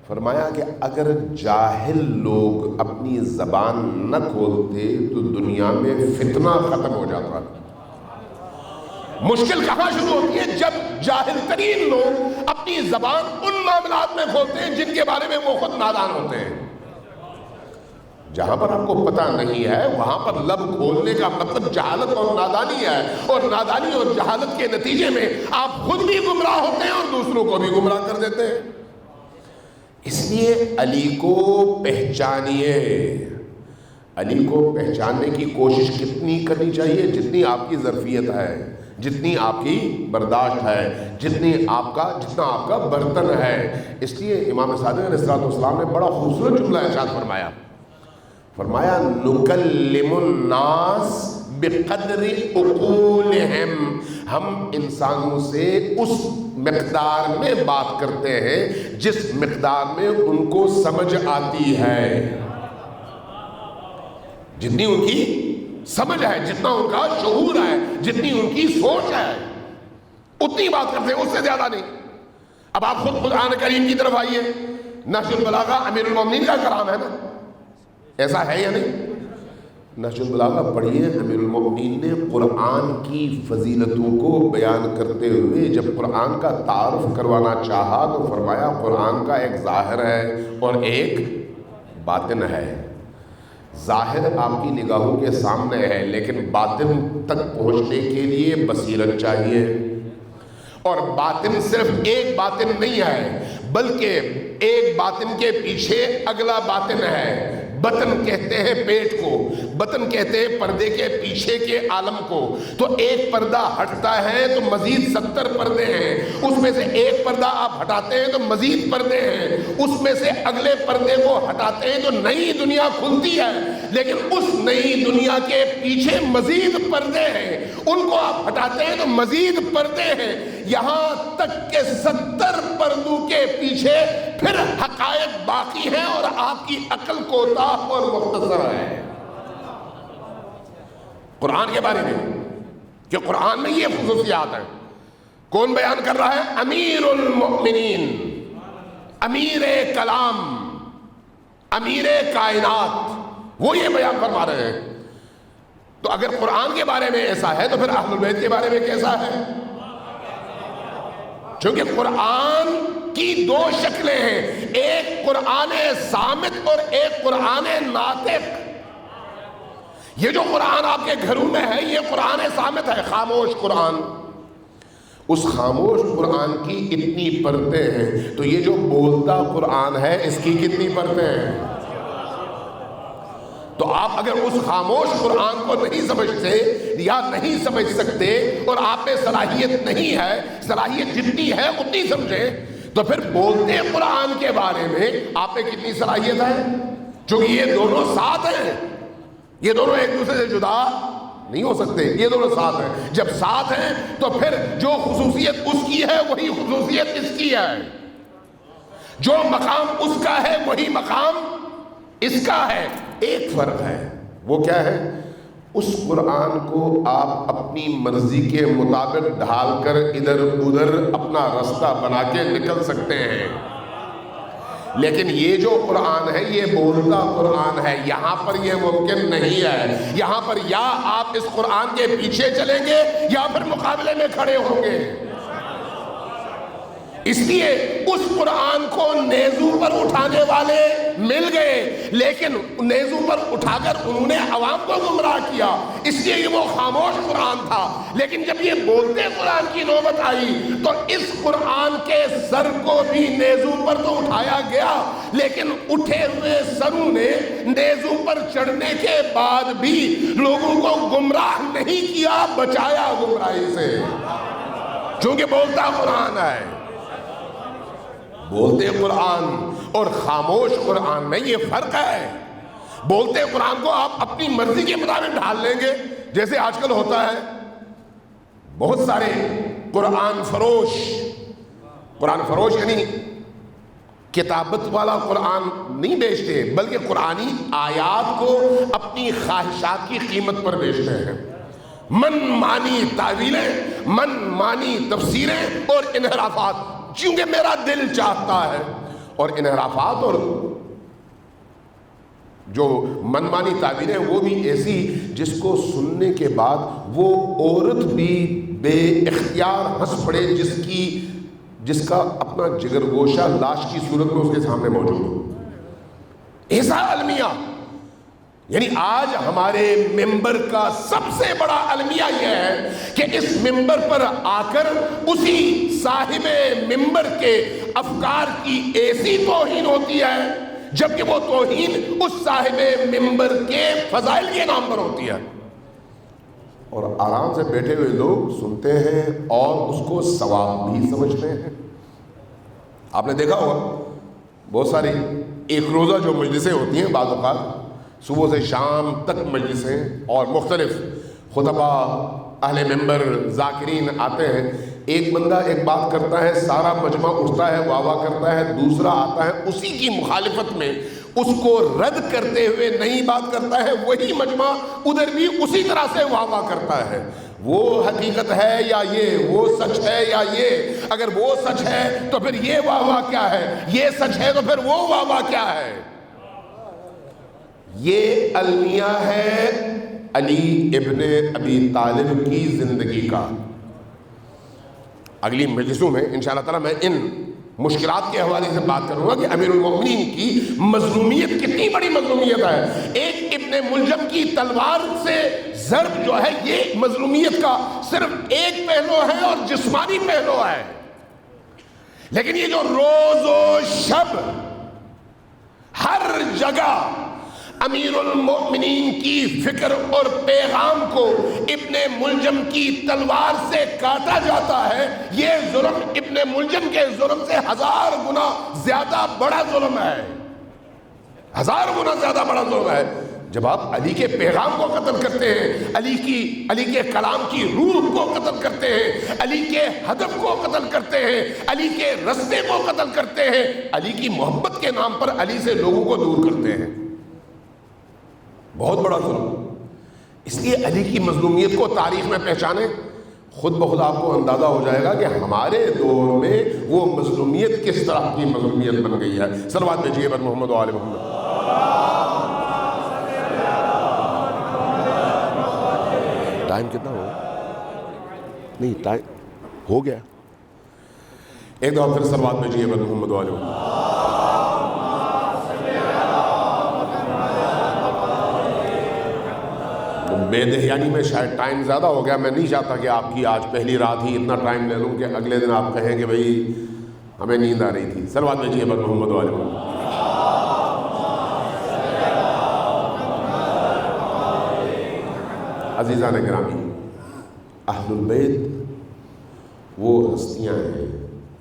فرمایا کہ اگر جاہل لوگ اپنی زبان نہ کھولتے تو دنیا میں فتنہ ختم ہو جاتا۔ مشکل کہاں شروع ہوتی ہے؟ جب جاہل ترین لوگ اپنی زبان ان معاملات میں کھولتے ہیں جن کے بارے میں وہ خود نادان ہوتے ہیں۔ جہاں پر آپ کو پتہ نہیں ہے وہاں پر لب کھولنے کا مطلب جہالت اور نادانی ہے، اور نادانی اور جہالت کے نتیجے میں آپ خود بھی گمراہ ہوتے ہیں اور دوسروں کو بھی گمراہ کر دیتے ہیں۔ اس لیے علی کو پہچانیے۔ علی کو پہچاننے کی کوشش کتنی کرنی چاہیے؟ جتنی آپ کی ظرفیت ہے، جتنی آپ کی برداشت ہے، جتنا آپ کا برتن ہے۔ اس لیے امام صادق علیہ السلام نے بڑا خوبصورت جملہ ارشاد فرمایا نکلم الناس بقدر عقولہم، ہم انسانوں سے اس مقدار میں بات کرتے ہیں جس مقدار میں ان کو سمجھ آتی ہے۔ جتنی ان کی سمجھ ہے، جتنا ان کا شعور ہے، جتنی ان کی سوچ ہے، اتنی بات کرتے ہیں، اس سے زیادہ نہیں۔ اب آپ خود قرآن کریم کی طرف آئیے، نہج البلاغہ امیر المومنین کا کلام ہے نا، ایسا ہے یا نہیں؟ نہج البلاغہ پڑھیے، امیر المومنین نے قرآن کی فضیلتوں کو بیان کرتے ہوئے جب قرآن کا تعارف کروانا چاہا تو فرمایا قرآن کا ایک ظاہر ہے اور ایک باطن ہے۔ ظاہر آپ کی نگاہوں کے سامنے ہے، لیکن باطن تک پہنچنے کے لیے بصیرت چاہیے، اور باطن صرف ایک باطن نہیں ہے بلکہ ایک باطن کے پیچھے اگلا باطن ہے۔ بطن کہتے ہیں پیٹ کو، بطن کہتے ہیں پردے کے پیچھے کے عالم کو۔ تو ایک پردہ ہٹتا ہے تو مزید 70 پردے ہیں، اس میں سے ایک پردہ آپ ہٹاتے ہیں تو مزید پردے ہیں، اس میں سے اگلے پردے کو ہٹاتے ہیں تو نئی دنیا کھلتی ہے، لیکن اس نئی دنیا کے پیچھے مزید پردے ہیں، ان کو آپ ہٹاتے ہیں تو مزید پردے ہیں، یہاں تک کہ 70 پردوں کے پیچھے پھر حقائق باقی ہیں اور آپ کی عقل کوتاہ اور مختصر ہے۔ قرآن کے بارے میں کہ قرآن میں یہ خصوصیات ہیں، کون بیان کر رہا ہے؟ امیر المؤمنین، امیر کلام، امیر کائنات، وہ یہ بیان فرما رہے ہیں۔ تو اگر قرآن کے بارے میں ایسا ہے تو پھر اہل البیت کے بارے میں کیسا ہے؟ چونکہ قرآن کی دو شکلیں ہیں، ایک قرآن صامت اور ایک قرآن ناطق۔ یہ جو قرآن آپ کے گھروں میں ہے یہ قرآن صامت ہے، خاموش قرآن۔ اس خاموش قرآن کی اتنی پرتیں ہیں، تو یہ جو بولتا قرآن ہے اس کی کتنی پرتیں ہیں؟ تو آپ اگر اس خاموش قرآن کو نہیں سمجھتے یا نہیں سمجھ سکتے اور آپ میں صلاحیت نہیں ہے، صلاحیت جتنی ہے اتنی سمجھیں، تو پھر بولتے قرآن کے بارے میں آپ میں کتنی صلاحیت ہے؟ چونکہ یہ دونوں ساتھ ہیں، یہ دونوں ایک دوسرے سے جدا نہیں ہو سکتے، یہ دونوں ساتھ ہیں۔ جب ساتھ ہیں تو پھر جو خصوصیت اس کی ہے وہی خصوصیت اس کی ہے، جو مقام اس کا ہے وہی مقام اس کا ہے۔ ایک فرق ہے، وہ کیا ہے؟ اس قرآن کو آپ اپنی مرضی کے مطابق ڈھال کر ادھر ادھر اپنا راستہ بنا کے نکل سکتے ہیں، لیکن یہ جو قرآن ہے یہ بولتا قرآن ہے. یہاں پر یہ ممکن نہیں ہے. یہاں پر یا آپ اس قرآن کے پیچھے چلیں گے یا پھر مقابلے میں کھڑے ہوں گے. اس لیے اس قرآن کو نیزو پر اٹھانے والے مل گئے، لیکن نیزو پر اٹھا کر انہوں نے عوام کو گمراہ کیا. اس لیے یہ وہ خاموش قرآن تھا. لیکن جب یہ بولتے قرآن کی نوبت آئی تو اس قرآن کے سر کو بھی نیزو پر تو اٹھایا گیا، لیکن اٹھے ہوئے سروں نے نیزو پر چڑھنے کے بعد بھی لوگوں کو گمراہ نہیں کیا، بچایا گمراہی سے. چونکہ بولتا قرآن ہے. بولتے قرآن اور خاموش قرآن میں یہ فرق ہے. بولتے قرآن کو آپ اپنی مرضی کے مطابق ڈھال لیں گے، جیسے آج کل ہوتا ہے. بہت سارے قرآن فروش یعنی کتابت والا قرآن نہیں بیچتے، بلکہ قرآنی آیات کو اپنی خواہشات کی قیمت پر بیچتے ہیں. من مانی تعویلیں، من مانی تفسیریں اور انحرافات، چونکہ میرا دل چاہتا ہے. اور انحرافات اور جو منمانی تعبیریں وہ بھی ایسی جس کو سننے کے بعد وہ عورت بھی بے اختیار ہنس پڑے جس کا اپنا جگر گوشہ لاش کی صورت میں اس کے سامنے موجود ہو. ایسا المیہ. یعنی آج ہمارے ممبر کا سب سے بڑا المیہ یہ ہے کہ اس ممبر پر آ کر اسی صاحب ممبر کے افکار کی ایسی توہین ہوتی ہے جبکہ وہ توہین اس صاحب ممبر کے فضائل کے نام پر ہوتی ہے. اور آرام سے بیٹھے ہوئے لوگ سنتے ہیں اور اس کو ثواب بھی سمجھتے ہیں. آپ نے دیکھا ہوگا بہت ساری ایک روزہ جو مجلسیں ہوتی ہیں، بعض اوقات صبح سے شام تک مجلسیں اور مختلف خطبہ اہل ممبر ذاکرین آتے ہیں. ایک بندہ ایک بات کرتا ہے، سارا مجمع اٹھتا ہے، واہ واہ کرتا ہے. دوسرا آتا ہے اسی کی مخالفت میں، اس کو رد کرتے ہوئے نئی بات کرتا ہے. وہی مجمع ادھر بھی اسی طرح سے واہ واہ کرتا ہے. وہ حقیقت ہے یا یہ، وہ سچ ہے یا یہ؟ اگر وہ سچ ہے تو پھر یہ واہ واہ کیا ہے؟ یہ سچ ہے تو پھر وہ واہ واہ کیا ہے؟ یہ المیہ ہے علی ابن ابی طالب کی زندگی کا. اگلی مجلسوں میں انشاءاللہ تعالی میں ان مشکلات کے حوالے سے بات کروں گا کہ امیر المومنین کی مظلومیت کتنی بڑی مظلومیت ہے. ایک ابن ملجم کی تلوار سے ضرب جو ہے یہ مظلومیت کا صرف ایک پہلو ہے اور جسمانی پہلو ہے. لیکن یہ جو روز و شب ہر جگہ امیر المؤمنین کی فکر اور پیغام کو ابن ملجم کی تلوار سے کاٹا جاتا ہے، یہ ظلم ابن ملجم کے ظلم سے 1000 گنا زیادہ بڑا ظلم ہے. 1000 گنا زیادہ بڑا ظلم ہے. جب آپ علی کے پیغام کو قتل کرتے ہیں، علی کے کلام کی روح کو قتل کرتے ہیں، علی کے ہدف کو قتل کرتے ہیں، علی کے رستے کو قتل کرتے ہیں، علی کی محبت کے نام پر علی سے لوگوں کو دور کرتے ہیں، بہت بڑا ظلم. اس لیے علی کی مظلومیت کو تاریخ میں پہچانے، خود بخود آپ کو اندازہ ہو جائے گا کہ ہمارے دور میں وہ مظلومیت کس طرح کی مظلومیت بن گئی ہے. صلوات بھیجیے بر محمد و آل محمد. ٹائم کتنا ہو گیا؟ نہیں ٹائم ہو گیا. ایک دفعہ پھر صلوات بھیجیے بر محمد و آل محمد. بے دہیانی میں شاید ٹائم زیادہ ہو گیا. میں نہیں چاہتا کہ آپ کی آج پہلی رات ہی اتنا ٹائم لے لوں کہ اگلے دن آپ کہیں کہ بھئی ہمیں نیند آ رہی تھی. صلوات بھیجیے بر محمد و آل محمد. عزیزان گرامی، اہل البیت وہ ہستیاں ہیں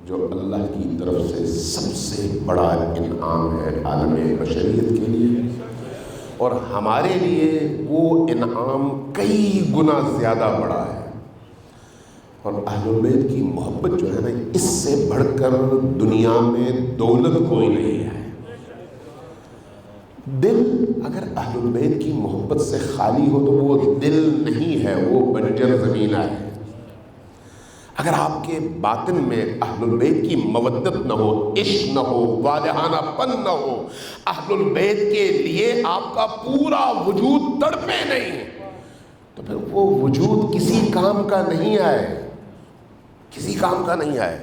جو اللہ کی طرف سے سب سے بڑا انعام ہے عالم بشریت کے لیے، اور ہمارے لیے وہ انعام کئی گنا زیادہ بڑا ہے. اور اہل البیت کی محبت جو ہے نا، اس سے بڑھ کر دنیا میں دولت کوئی نہیں ہے. دل اگر اہل البیت کی محبت سے خالی ہو تو وہ دل نہیں ہے، وہ بنجر زمینہ ہے. اگر آپ کے باطن میں اہل البیت کی مودت نہ ہو، عشق نہ ہو، والہانہ پن نہ ہو، اہل البیت کے لیے آپ کا پورا وجود تڑپے نہیں، تو پھر وہ وجود کسی کام کا نہیں ہے، کسی کام کا نہیں ہے۔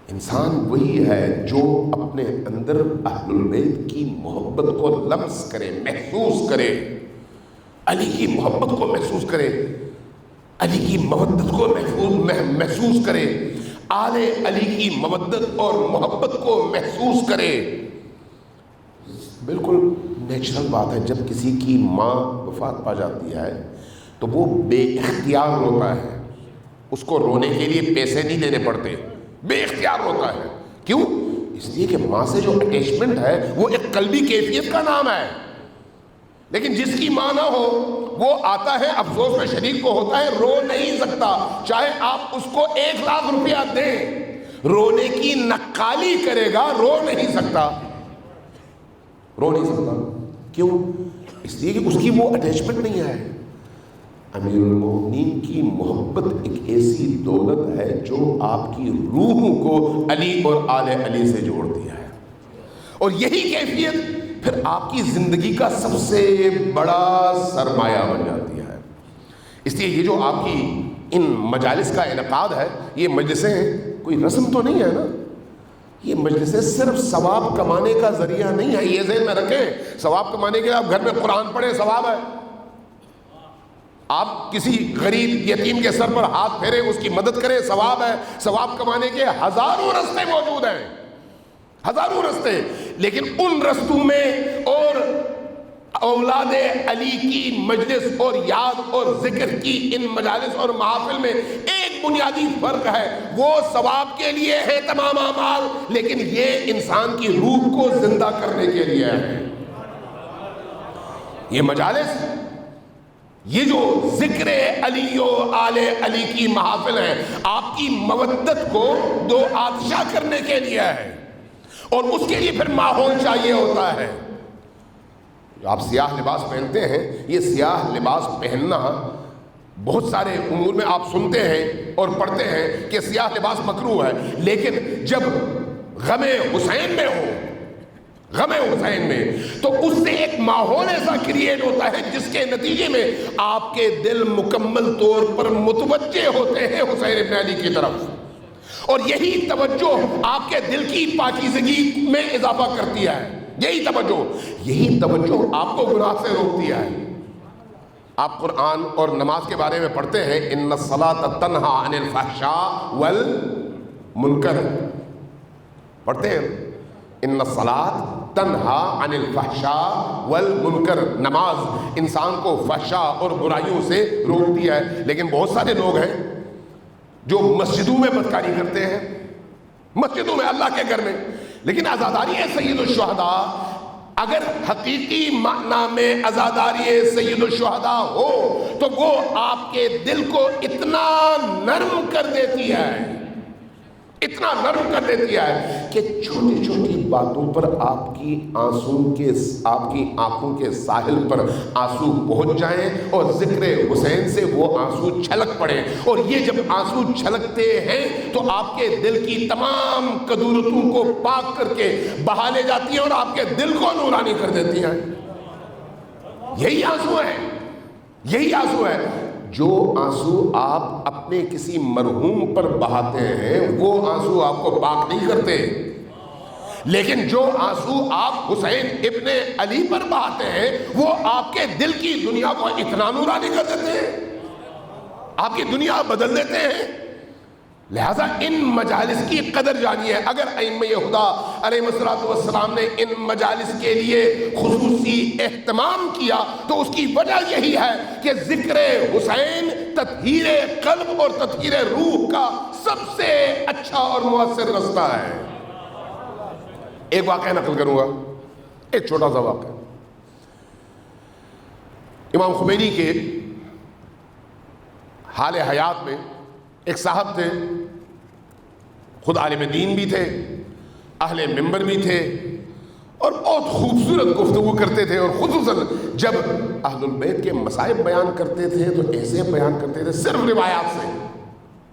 انسان وہی ہے جو اپنے اندر اہل البیت کی محبت کو لمس کرے، محسوس کرے، علی کی محبت کو محسوس کرے، علی کی مودت کو محسوس کرے، آل علی کی مودت اور محبت کو محسوس کرے۔ بالکل نیچرل بات ہے، جب کسی کی ماں وفات پا جاتی ہے تو وہ بے اختیار ہوتا ہے، اس کو رونے کے لیے پیسے نہیں دینے پڑتے، بے اختیار ہوتا ہے۔ کیوں؟ اس لیے کہ ماں سے جو اٹیچمنٹ ہے وہ ایک قلبی کیفیت کا نام ہے۔ لیکن جس کی ماں نہ ہو وہ آتا ہے، افسوس میں شریک کو ہوتا ہے، رو نہیں سکتا، چاہے آپ اس کو 1,00,000 روپیہ دیں، رونے کی نقالی کرے گا، رو نہیں سکتا، رو نہیں سکتا۔ کیوں؟ اس لیے کہ اس کی وہ اٹیچمنٹ نہیں ہے۔ امیر المومنین کی محبت ایک ایسی دولت ہے جو آپ کی روحوں کو علی اور آل علی سے جوڑتی ہے، اور یہی کیفیت پھر آپ کی زندگی کا سب سے بڑا سرمایہ بن جاتی ہے۔ اس لیے یہ جو آپ کی ان مجالس کا انعقاد ہے، یہ مجلسیں کوئی رسم تو نہیں ہے نا، یہ مجلسیں صرف ثواب کمانے کا ذریعہ نہیں ہے، یہ ذہن میں رکھیں۔ ثواب کمانے کے لیے آپ گھر میں قرآن پڑھیں، ثواب ہے، آپ کسی غریب یتیم کے سر پر ہاتھ پھیریں، اس کی مدد کریں، ثواب ہے۔ ثواب کمانے کے ہزاروں رستے موجود ہیں، ہزاروں رستے، لیکن ان رستوں میں اور اولاد علی کی مجلس اور یاد اور ذکر کی ان مجالس اور محافل میں ایک بنیادی فرق ہے، وہ ثواب کے لیے ہے تمام اعمال، لیکن یہ انسان کی روح کو زندہ کرنے کے لیے ہے۔ یہ مجالس، یہ جو ذکر علی و آل علی کی محافل ہیں، آپ کی مودت کو دو آتشہ کرنے کے لیے ہے، اور اس کے لیے پھر ماحول چاہیے ہوتا ہے۔ آپ سیاہ لباس پہنتے ہیں، یہ سیاہ لباس پہننا بہت سارے امور میں آپ سنتے ہیں اور پڑھتے ہیں کہ سیاہ لباس مکروہ ہے، لیکن جب غم حسین میں ہو، غم حسین میں، تو اس سے ایک ماحول ایسا کریٹ ہوتا ہے جس کے نتیجے میں آپ کے دل مکمل طور پر متوجہ ہوتے ہیں حسین ابن علی کی طرف، اور یہی توجہ آپ کے دل کی پاکیزگی میں اضافہ کرتی ہے۔ یہی توجہ آپ کو گناہ سے روکتی ہے۔ آپ قرآن اور نماز کے بارے میں پڑھتے ہیں، ان الصلاۃ تنہا عن الفحشاء والمنکر، پڑھتے ہیں ان الصلاۃ تنہا عن الفحشاء والمنکر، نماز انسان کو فحشاء اور برائیوں سے روکتی ہے۔ لیکن بہت سارے لوگ ہیں جو مسجدوں میں بدکاری کرتے ہیں، مسجدوں میں، اللہ کے گھر میں، لیکن عزاداری سید الشہداء، اگر حقیقی معنی میں عزاداری سید الشہداء ہو تو وہ آپ کے دل کو اتنا نرم کر دیتی ہے، اتنا نرم کر دیتی ہے کہ چھوٹی چھوٹی باتوں پر آپ کی آنکھوں کے ساحل پر آنسو پہنچ جائیں اور ذکر حسین سے وہ آنسو چھلک پڑے، اور یہ جب آنسو چھلکتے ہیں تو آپ کے دل کی تمام کدورتوں کو پاک کر کے بہا لے جاتی ہیں اور آپ کے دل کو نورانی کر دیتی ہیں۔ یہی آنسو ہے، یہی آنسو ہے۔ جو آنسو آپ اپنے کسی مرحوم پر بہاتے ہیں وہ آنسو آپ کو پاک نہیں کرتے، لیکن جو آنسو آپ حسین ابن علی پر بہاتے ہیں وہ آپ کے دل کی دنیا کو اتنا نورانی کر دیتے ہیں، آپ کی دنیا بدل دیتے ہیں۔ لہذا ان مجالس کی قدر جانیے۔ اگر ائمہ خدا علیہ الصلوۃ والسلام نے ان مجالس کے لیے خصوصی اہتمام کیا تو اس کی وجہ یہی ہے کہ ذکر حسین تطہیر قلب اور تطہیر روح کا سب سے اچھا اور مؤثر رستہ ہے۔ ایک واقعہ نقل کروں گا، ایک چھوٹا سا واقعہ۔ امام خمینی کے حال حیات میں ایک صاحب تھے، خود عالم دین بھی تھے، اہل منبر بھی تھے، اور بہت خوبصورت گفتگو کرتے تھے، اور خصوصاً جب اہل البیت کے مصائب بیان کرتے تھے تو ایسے بیان کرتے تھے، صرف روایات سے،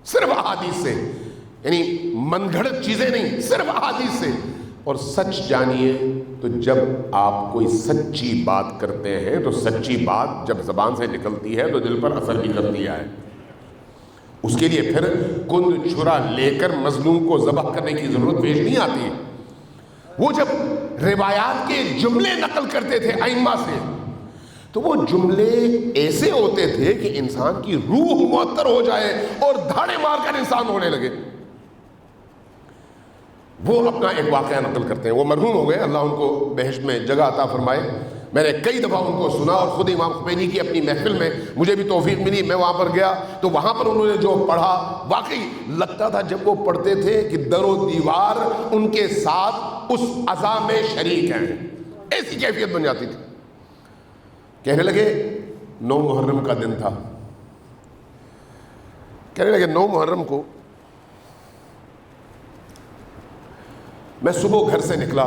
صرف احادیث سے، یعنی من گھڑت چیزیں نہیں، صرف احادیث سے۔ اور سچ جانیے تو جب آپ کوئی سچی بات کرتے ہیں تو سچی بات جب زبان سے نکلتی ہے تو دل پر اثر بھی کرتی ہے۔ اس کے لیے پھر کند چھرا لے کر مظلوم کو ذبح کرنے کی ضرورت پیش نہیں آتی۔ وہ جب روایات کے جملے نقل کرتے تھے ائمہ سے تو وہ جملے ایسے ہوتے تھے کہ انسان کی روح معطر ہو جائے اور دھاڑے مار کر انسان ہونے لگے۔ وہ اپنا ایک واقعہ نقل کرتے ہیں، وہ مرحوم ہو گئے، اللہ ان کو بہشت میں جگہ عطا فرمائے۔ میں نے کئی دفعہ ان کو سنا اور خود امام خمینی کی اپنی محفل میں مجھے بھی توفیق ملی، میں وہاں پر گیا تو وہاں پر انہوں نے جو پڑھا واقعی لگتا تھا جب وہ پڑھتے تھے کہ در و دیوار ان کے ساتھ اس عزا میں شریک ہیں، ایسی کیفیت بن جاتی تھی۔ کہنے لگے 9 محرم کا دن تھا، کہنے لگے 9 محرم کو میں صبح گھر سے نکلا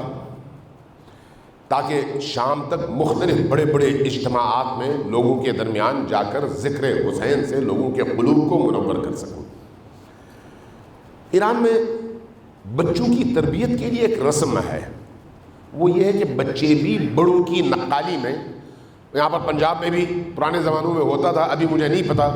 تاکہ شام تک مختلف بڑے بڑے اجتماعات میں لوگوں کے درمیان جا کر ذکر حسین سے لوگوں کے قلوب کو منور کر سکوں۔ ایران میں بچوں کی تربیت کے لیے ایک رسم ہے، وہ یہ ہے کہ بچے بھی بڑوں کی نقالی میں، یہاں پر پنجاب میں بھی پرانے زمانوں میں ہوتا تھا، ابھی مجھے نہیں پتا،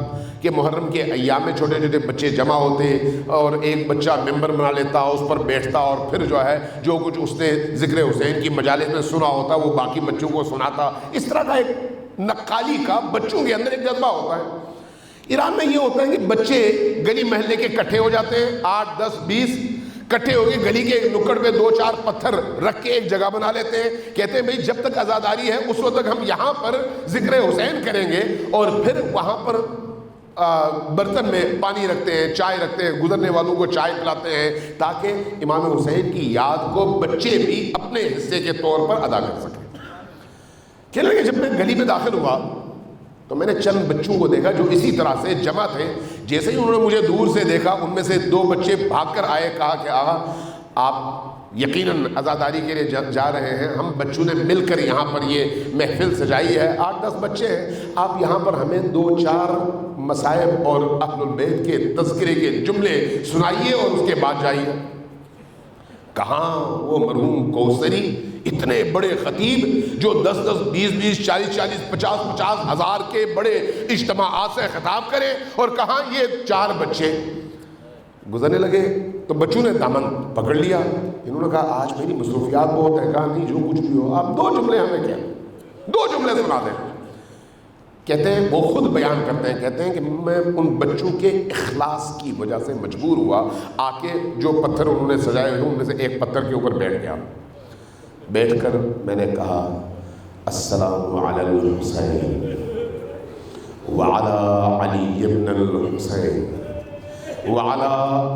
کہ محرم کے ایام میں چھوٹے چھوٹے بچے جمع ہوتے اور ایک بچہ ممبر بنا لیتا، اس پر بیٹھتا اور پھر جو ہے جو کچھ اس نے ذکر حسین کی مجالس میں سنا ہوتا وہ باقی بچوں کو سناتا۔ اس طرح کا ایک نقالی کا بچوں کے اندر ایک جذبہ ہوتا ہے۔ ایران میں یہ ہوتا ہے کہ بچے گلی محلے کے اکٹھے ہو جاتے ہیں، 8 10 20 اکٹھے ہو گئے، گلی کے نکڑ پہ 2-4 پتھر رکھ کے ایک جگہ بنا لیتے ہیں، کہتے ہیں بھئی جب تک آزاداری ہے اس وقت تک ہم یہاں پر ذکر حسین کریں گے، اور پھر وہاں پر برتن میں پانی رکھتے ہیں، چائے رکھتے ہیں، گزرنے والوں کو چائے پلاتے ہیں تاکہ امام حسین کی یاد کو بچے بھی اپنے حصے کے طور پر ادا کر سکیں۔ کہنے لگے جب میں گلی میں داخل ہوا تو میں نے چند بچوں کو دیکھا جو اسی طرح سے جمع تھے۔ جیسے ہی انہوں نے مجھے دور سے دیکھا ان میں سے 2 بچے بھاگ کر آئے، کہا کہ آقا آپ یقیناً عزاداری کے لیے جا رہے ہیں، ہم بچوں نے مل کر یہاں پر یہ محفل سجائی ہے، 8 10 بچے ہیں، آپ یہاں پر ہمیں 2-4 مصائب اور اہل البیت کے تذکرے کے جملے سنائیے اور اس کے بعد جائیے۔ کہاں وہ مرحوم کوثری اتنے بڑے خطیب جو 10 10 20 20 40 40 50 50 ہزار کے بڑے اجتماعات سے خطاب کریں، اور کہاں یہ 4 بچے گزرنے لگے تو بچوں نے دامن پکڑ لیا۔ انہوں نے کہا آج میری مصروفیات بہت ہے، کہا نہیں جو کچھ بھی ہو آپ 2 جملے ہمیں کیا 2 جملے سنا دیں۔ کہتے ہیں وہ خود بیان کرتے ہیں، کہتے ہیں کہ میں ان بچوں کے اخلاص کی وجہ سے مجبور ہوا آ کے جو پتھر انہوں نے سجائے ہوئے ان میں سے ایک پتھر کے اوپر بیٹھ گیا۔ بیٹھ کر میں نے کہا السلام علی الحسین وعلی علی ابن الحسین وعلی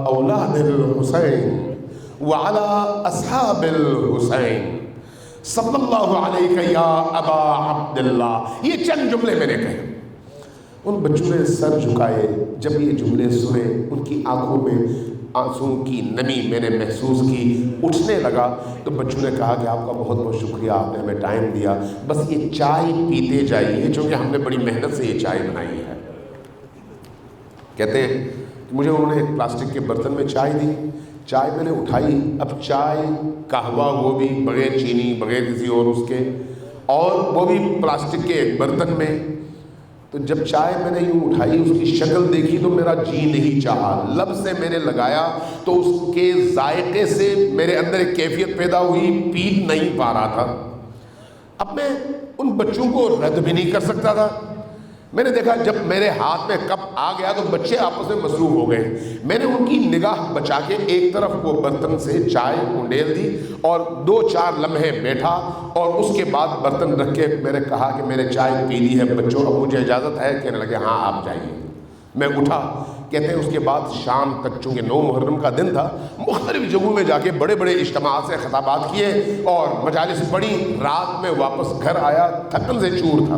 اولاد الحسین وعلی اصحاب الحسین صلی اللہ علیہ یا ابا عبداللہ۔ یہ چند جملے میں نے کہے۔ ان بچوں نے سر جھکائے، جب یہ جملے سنے ان کی آنکھوں میں آنسوں کی نمی میں نے محسوس کی، اٹھنے لگا تو بچوں نے کہا کہ آپ کا بہت بہت شکریہ، آپ نے ہمیں ٹائم دیا، بس یہ چائے پیتے جائیے چونکہ ہم نے بڑی محنت سے یہ چائے بنائی ہے۔ کہتے ہیں کہ مجھے انہوں نے ایک پلاسٹک کے برتن میں چائے دی، چائے میں نے اٹھائی، اب چائے قہوہ وہ بھی بغیر چینی بغیر کسی اور اس کے، اور وہ بھی پلاسٹک کے ایک برتن میں۔ تو جب چائے میں نے یوں اٹھائی اس کی شکل دیکھی تو میرا جی نہیں چاہا، لب سے میں نے لگایا تو اس کے ذائقے سے میرے اندر ایک کیفیت پیدا ہوئی، پی نہیں پا رہا تھا۔ اب میں ان بچوں کو رد بھی نہیں کر سکتا تھا۔ میں نے دیکھا جب میرے ہاتھ میں کپ آ گیا تو بچے آپس میں مصروف ہو گئے، میں نے ان کی نگاہ بچا کے ایک طرف وہ برتن سے چائے انڈیل دی اور 2-4 لمحے بیٹھا، اور اس کے بعد برتن رکھ کے میں نے کہا کہ میں نے چائے پی لی ہے بچوں، اب مجھے اجازت ہے؟ کہنے لگے ہاں آپ جائیے۔ میں اٹھا، کہتے ہیں اس کے بعد شام تک چونکہ 9 محرم کا دن تھا مختلف جگہوں میں جا کے بڑے بڑے اجتماعات سے خطابات کیے اور مجالس پڑھی، رات میں واپس گھر آیا تھکن سے چور تھا۔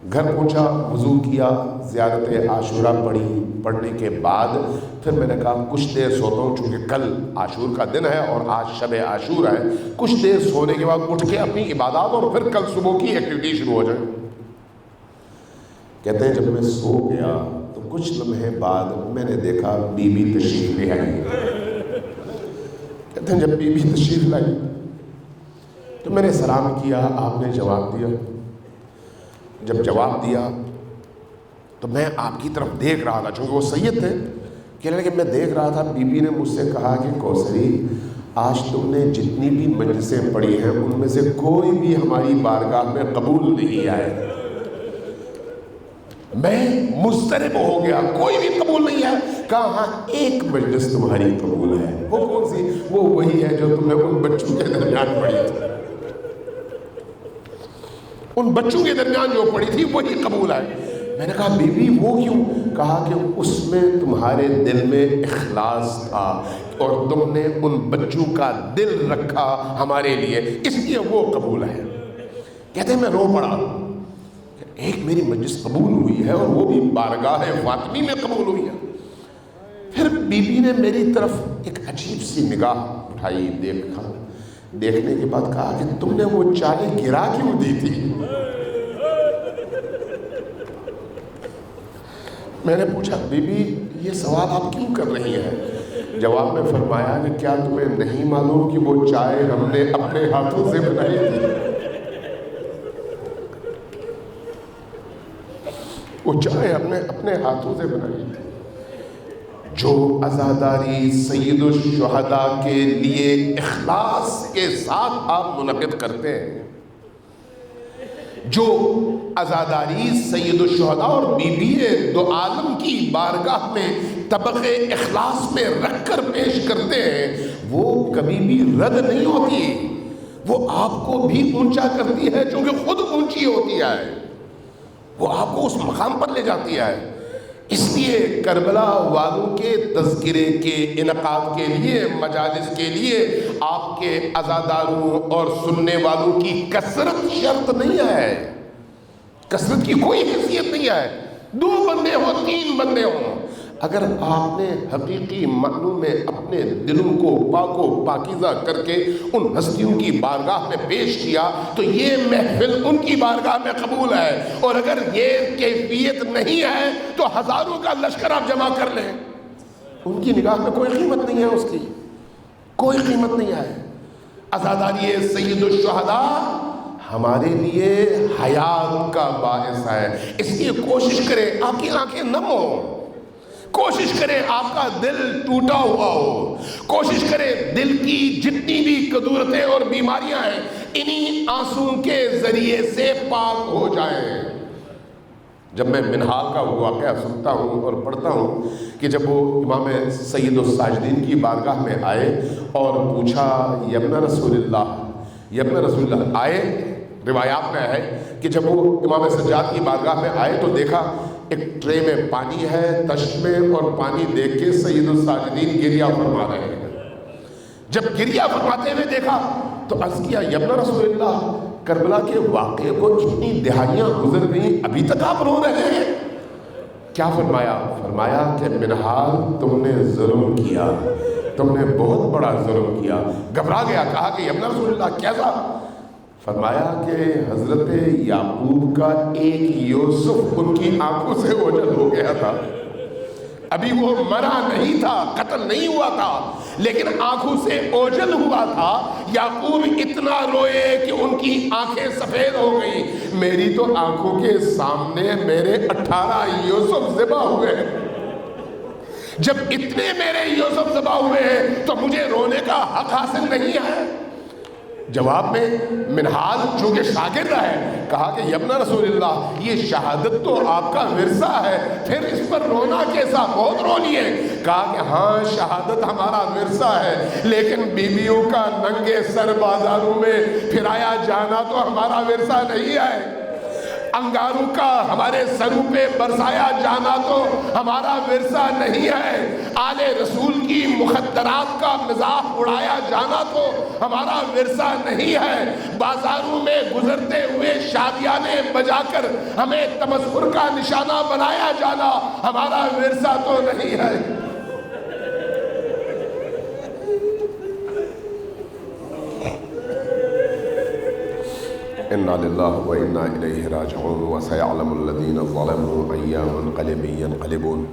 گھر پہنچا، وضو کیا، زیارت عاشورہ پڑھی، پڑھنے کے بعد پھر میں نے کہا کچھ دیر سوتا ہوں چونکہ کل عاشور کا دن ہے اور آج شب عاشور ہے، کچھ دیر سونے کے بعد اٹھ کے اپنی عبادات اور پھر کل صبح کی ایکٹیویٹی شروع ہو جائے۔ کہتے ہیں جب میں سو گیا تو کچھ لمحے بعد میں نے دیکھا بی بی تشریف لے آئی. کہتے ہیں جب بی بی تشریف لائی تو میں نے سلام کیا, آپ نے جواب دیا. جب جواب دیا تو میں آپ کی طرف دیکھ رہا تھا, چونکہ وہ سید تھے. کہنے لگے میں دیکھ رہا تھا, بی بی نے مجھ سے کہا کہ کوثری آج تم نے جتنی بھی مجلسیں پڑھی ہیں ان میں سے کوئی بھی ہماری بارگاہ میں قبول نہیں آئے. میں مضطرب ہو گیا, کوئی بھی قبول نہیں ہے. کہا ہاں ایک مجلس تمہاری قبول ہے. وہ کون سی؟ وہ وہی ہے جو تم نے ان بچوں کے درمیان پڑھی تھی. ان بچوں کے درمیان جو پڑھی تھی وہی قبول ہے. میں نے کہا بی بی وہ کیوں؟ کہا کہ اس میں تمہارے دل میں اخلاص تھا اور تم نے ان بچوں کا دل رکھا ہمارے لیے, اس لیے وہ قبول ہے. کہتے ہیں میں رو پڑا. ایک میری مجلس قبول ہوئی ہے اور وہ بھی بارگاہ فاطمی میں قبول ہوئی ہے. پھر بی بی نے میری طرف ایک عجیب سی نگاہ اٹھائی, دیکھنے کے بعد کہا کہ تم نے وہ چائے گرا کیوں دی تھی؟ میں نے پوچھا بی بی یہ سوال آپ کیوں کر رہی ہیں؟ جواب میں فرمایا کہ کیا تمہیں نہیں معلوم کہ وہ چائے ہم نے اپنے ہاتھوں سے بنائی تھی؟ وہ چائے ہم نے اپنے ہاتھوں سے بنائی تھی. جو عزاداری سید الشہداء کے لیے اخلاص کے ساتھ آپ منعقد کرتے ہیں, جو عزاداری سید الشہداء اور بی بی دو عالم کی بارگاہ میں طبق اخلاص میں رکھ کر پیش کرتے ہیں, وہ کبھی بھی رد نہیں ہوتی. وہ آپ کو بھی اونچا کرتی ہے چونکہ خود اونچی ہوتی ہے, وہ آپ کو اس مقام پر لے جاتی ہے. اس لیے کربلا والوں کے تذکرے کے انعقاد کے لیے, مجالس کے لیے آپ کے عزاداروں اور سننے والوں کی کثرت شرط نہیں ہے. کثرت کی کوئی حیثیت نہیں ہے. 2 بندے ہوں 3 بندے ہوں, اگر آپ نے حقیقی معنوں میں اپنے دلوں کو پاک و پاکیزہ کر کے ان ہستیوں کی بارگاہ میں پیش کیا تو یہ محفل ان کی بارگاہ میں قبول ہے. اور اگر یہ کیفیت نہیں ہے تو ہزاروں کا لشکر آپ جمع کر لیں, ان کی نگاہ میں کوئی قیمت نہیں ہے, اس کی کوئی قیمت نہیں ہے. عزاداری سید الشہداء ہمارے لیے حیات کا باعث ہے. اس لیے کوشش کریں آپ کی آنکھیں نم ہوں, کوشش کریں آپ کا دل ٹوٹا ہوا ہو, کوشش کریں دل کی جتنی بھی قدورتیں اور بیماریاں ہیں انہی آنسوں کے ذریعے سے پاک ہو جائیں. جب میں منہال کا وہ واقعہ سنتا ہوں اور پڑھتا ہوں کہ جب وہ امام سید الساجدین کی بارگاہ میں آئے اور پوچھا یبن رسول اللہ آئے, روایات میں ہے کہ جب وہ امام سجاد کی بارگاہ میں آئے تو دیکھا ایک ٹرے میں پانی ہے, تشت میں, اور پانی دیکھ کے سید الساجدین گریہ فرما رہے ہیں. جب گریہ فرماتے ہوئے دیکھا تو عرض کیا یبن رسول اللہ کربلا کے واقعے کو اتنی دہائیاں گزر گئیں ابھی تک آپ رو رہے ہیں؟ کیا فرمایا؟ فرمایا کہ منہال تم نے ظلم کیا, تم نے بہت بڑا ظلم کیا. گھبرا گیا, کہا کہ یبن رسول اللہ کیسا؟ فرمایا کہ حضرت یعقوب کا ایک یوسف ان کی آنکھوں سے اوجھل ہو گیا تھا. ابھی وہ مرا نہیں تھا, قتل نہیں ہوا تھا, لیکن آنکھوں سے اوجھل ہوا تھا. یعقوب اتنا روئے کہ ان کی آنکھیں سفید ہو گئی. میری تو آنکھوں کے سامنے میرے 18 یوسف ذبح ہوئے. جب اتنے میرے یوسف ذبح ہوئے ہیں تو مجھے رونے کا حق حاصل نہیں ہے. جواب میں منہال چونکہ شاگرد ہے کہا کہ یبن رسول اللہ یہ شہادت تو آپ کا ورثہ ہے, پھر اس پر رونا کیسا؟ بہت رو لیے. کہا کہ ہاں شہادت ہمارا ورثہ ہے, لیکن بیویوں کا ننگے سر بازاروں میں پھرایا جانا تو ہمارا ورثہ نہیں ہے. انگاروں کا ہمارے سروں پہ برسایا جانا تو ہمارا ورثہ نہیں ہے. آل رسول کی مخدرات کا مزاح اڑایا جانا تو ہمارا ورثہ نہیں ہے. بازاروں میں گزرتے ہوئے شادیانے بجا کر ہمیں تمسخر کا نشانہ بنایا جانا ہمارا ورثہ تو نہیں ہے. انا للہ و انا الیہ راجعون وسیعلم الذین ظلموا ای منقلب ینقلبون